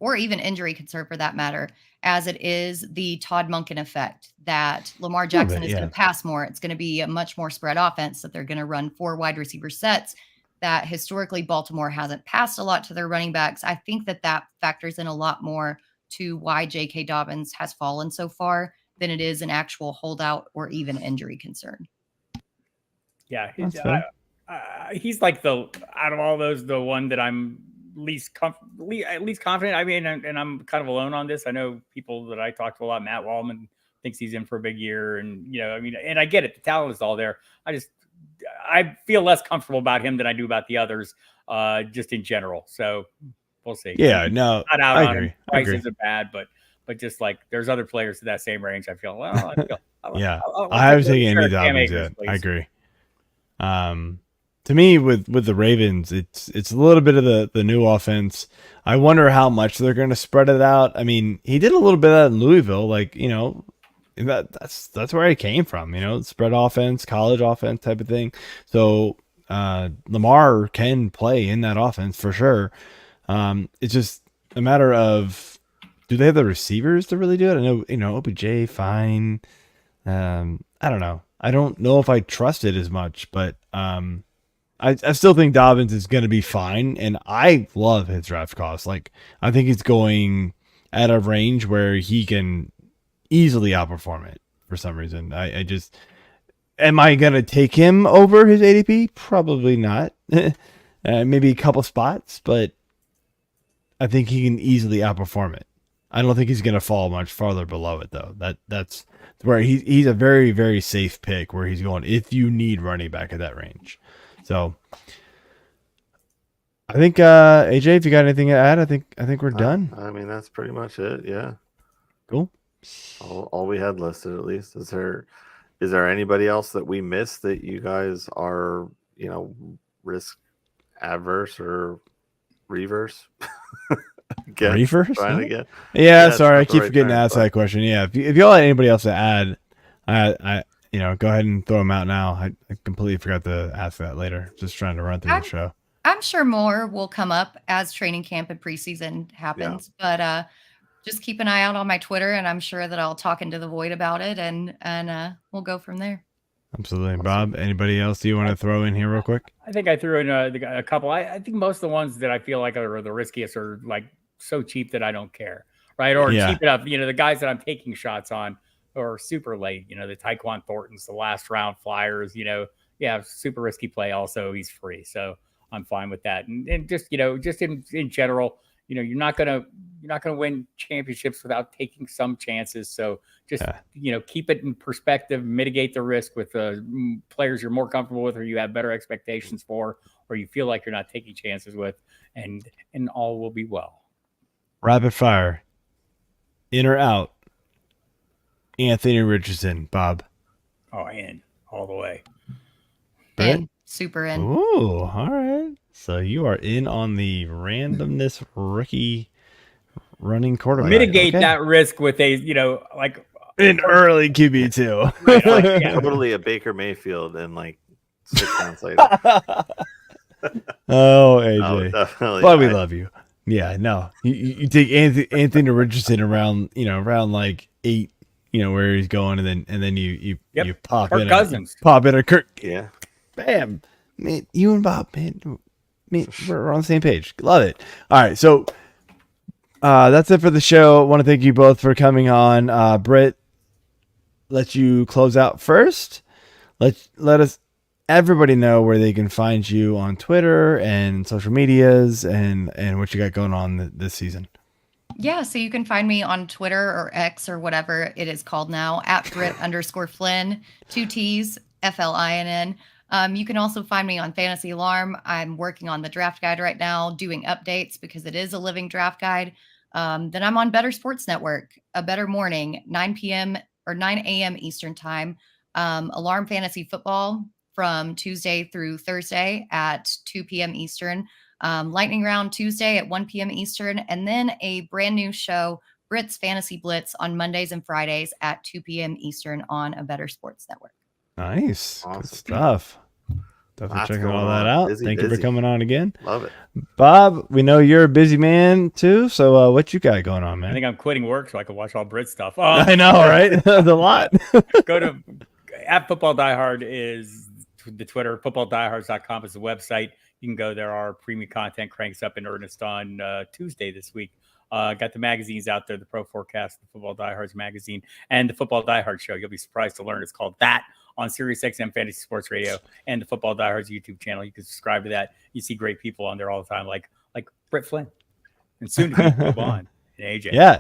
or even injury concern for that matter, as it is the Todd Monken effect that Lamar Jackson is going to pass more. It's going to be a much more spread offense that they're going to run 4 wide receiver sets that historically Baltimore hasn't passed a lot to their running backs. I think that factors in a lot more to why J.K. Dobbins has fallen so far than it is an actual holdout or even injury concern. Yeah, he's like out of all those, the one that I'm least confident. I mean, and I'm kind of alone on this. I know people that I talk to a lot. Matt Wallman thinks he's in for a big year, and and I get it. The talent is all there. I feel less comfortable about him than I do about the others, just in general. So we'll see. Yeah, no, not out I on agree. him. Prices are bad, but just like there's other players to that same range. I feel I haven't taken any Dobbins yet. Please. I agree. To me, with the Ravens, it's a little bit of the new offense. I wonder how much they're going to spread it out. I mean, he did a little bit of that in Louisville, like that's where he came from. Spread offense, college offense type of thing. So Lamar can play in that offense for sure. It's just a matter of, do they have the receivers to really do it? I know, OBJ, fine. I don't know. I don't know if I trust it as much, but I still think Dobbins is going to be fine, and I love his draft cost. Like, I think he's going at a range where he can easily outperform it for some reason. I just, am I going to take him over his ADP? Probably not. Maybe a couple spots, but I think he can easily outperform it. I don't think he's going to fall much farther below it, though. That's where he's a very, very safe pick, where he's going if you need running back at that range. So I think AJ, if you got anything to add, I think we're done. I mean, that's pretty much it. Yeah. Cool. All we had listed, at least. Is there anybody else that we missed that you guys are, risk adverse or reverse? Reverse? Trying to get. Yeah, sorry, I keep forgetting to ask that question. Yeah, if y'all had anybody else to add, I go ahead and throw them out now. I completely forgot to ask that later. Just trying to run through the show. I'm sure more will come up as training camp and preseason happens, but just keep an eye out on my Twitter, and I'm sure that I'll talk into the void about it, and we'll go from there. Absolutely. Bob, anybody else you want to throw in here real quick? I think I threw in a couple. I think most of the ones that I feel like are the riskiest are like so cheap that I don't care, right? Or cheap enough, the guys that I'm taking shots on are super late, the Tyquan Thorntons, the last round flyers, super risky play. Also, he's free. So I'm fine with that. And just, just in general, you're not going to win championships without taking some chances. So just, keep it in perspective, mitigate the risk with players you're more comfortable with, or you have better expectations for, or you feel like you're not taking chances with, and all will be well. Rapid fire. In or out? Anthony Richardson, Bob. Oh, in all the way. In. Super in. Ooh, all right. So you are in on the randomness rookie running quarterback. Mitigate that risk with a, an early QB too. Totally a Baker Mayfield and 6 months later. Oh, AJ. Why we love you. Yeah, no. You take Anthony Richardson around 8, where he's going, and then you pop Kirk in Cousins. Pop in a Kirk. Yeah. Bam. Man, you and Bob, man, we're on the same page. Love it. All right, so that's it for the show. I want to thank you both for coming on. Britt, let you close out first. Let us everybody know where they can find you on Twitter and social medias and what you got going on this season. Yeah, so you can find me on Twitter or X or whatever it is called now, @Britt_Flynn, 2 T's, FLINN. You can also find me on Fantasy Alarm. I'm working on the draft guide right now, doing updates because it is a living draft guide. Then I'm on Better Sports Network, A Better Morning, 9 p.m. or 9 a.m. Eastern Time. Alarm Fantasy Football from Tuesday through Thursday at 2 p.m. Eastern. Lightning Round Tuesday at 1 p.m. Eastern. And then a brand new show, Britt's Fantasy Blitz, on Mondays and Fridays at 2 p.m. Eastern on A Better Sports Network. Nice. Awesome. Good stuff. Definitely checking all that out. Thank you for coming on again. Love it. Bob, we know you're a busy man too. So what you got going on, man? I think I'm quitting work so I can watch all Brit stuff. I know, right? That's a lot. Go to @FootballDieHard is the Twitter. FootballDiehards.com is the website. You can go there. Our premium content cranks up in earnest on Tuesday this week. Got the magazines out there, the Pro Forecast, the Football Diehards magazine, and the Football Diehard Show. You'll be surprised to learn it's called that on SiriusXM Fantasy Sports Radio and the Football Diehards YouTube channel. You can subscribe to that. You see great people on there all the time, like Britt Flynn, and soon to be Bob and AJ. Yeah,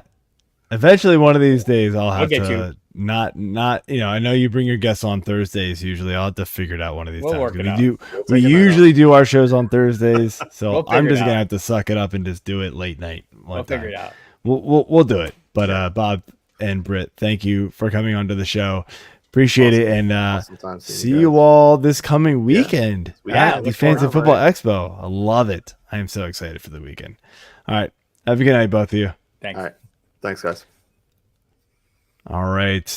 eventually one of these days I'll have to not. I know you bring your guests on Thursdays usually. I'll have to figure it out one of these times. We usually do our shows on Thursdays, so I'm just gonna have to suck it up and just do it late night. We'll figure it out. We'll do it. But Bob and Britt, thank you for coming onto the show. Appreciate it, and see you all this coming weekend at the Fantasy Football Expo. I love it. I am so excited for the weekend. All right, have a good night, both of you. Thanks. All right, thanks, guys. All right,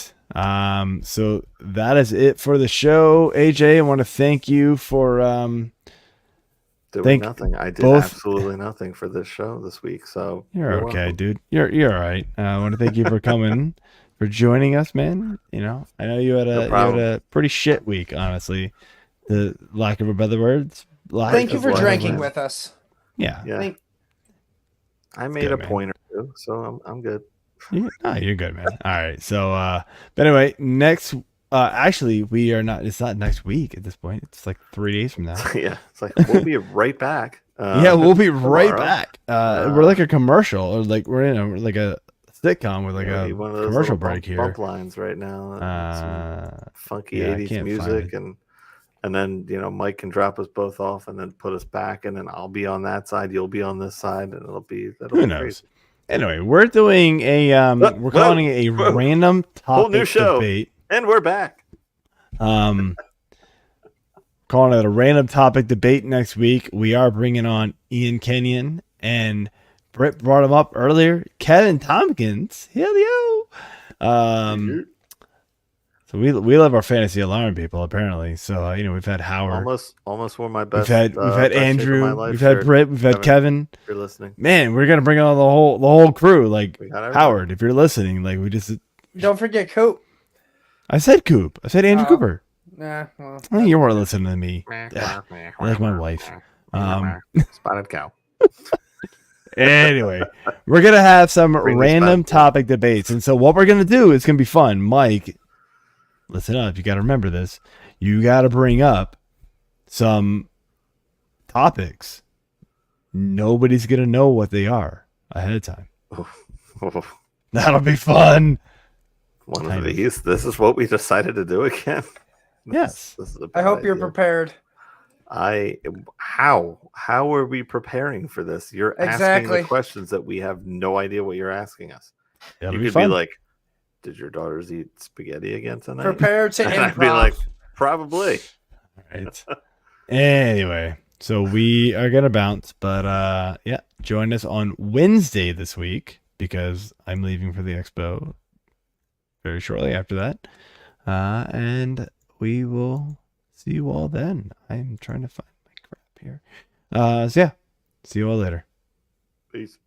so that is it for the show. AJ, I want to thank you for Doing nothing. I did absolutely nothing for this show this week. So you're okay, welcome. Dude. You're all right. I want to thank you for coming, for joining us, man. You know, I know you had a pretty shit week, honestly. The lack of better words. Thank you for drinking with us. Yeah. I made a point or two, so I'm good. You're good, man. All right. So, but anyway, next. Actually, we are not. It's not next week at this point. It's like 3 days from now. Yeah, it's like we'll be right back. We'll be right back. We're like a commercial, or like we're in like a sitcom with like a commercial break here. Bump lines right now. Funky 80s music, and then Mike can drop us both off, and then put us back, and then I'll be on that side, you'll be on this side, and that'll be crazy. Anyway, we're doing we're calling it a random topic debate. And we're back. Calling it a random topic debate next week. We are bringing on Ian Kenyon, and Britt brought him up earlier. Kevin Tompkins. Hell yo. So we love our fantasy alarm people, apparently. So we've had Howard. Almost wore my best. We've had Andrew. We've had Britt. We've had Kevin. If you're listening, man, we're gonna bring on the whole crew. Like Howard, if you're listening, like we just don't forget Coop. I said Coop. I said Andrew Cooper. Nah, well, you weren't listening to me. I like my wife. Spotted cow. Anyway, we're gonna have some random topic debates, and so what we're gonna do is gonna be fun. Mike, listen up. You got to remember this. You got to bring up some topics. Nobody's gonna know what they are ahead of time. That'll be fun. One of these. This is what we decided to do again. Yes. I hope you're prepared. How are we preparing for this? You're asking the questions that we have no idea what you're asking us. That'll you be could fun. be like, "Did your daughters eat spaghetti again tonight?" Prepare to improv. I'd be like, "Probably." All right. Anyway, so we are gonna bounce, but join us on Wednesday this week because I'm leaving for the expo very shortly after that, and we will see you all then. I'm trying to find my crap here. See you all later. Peace.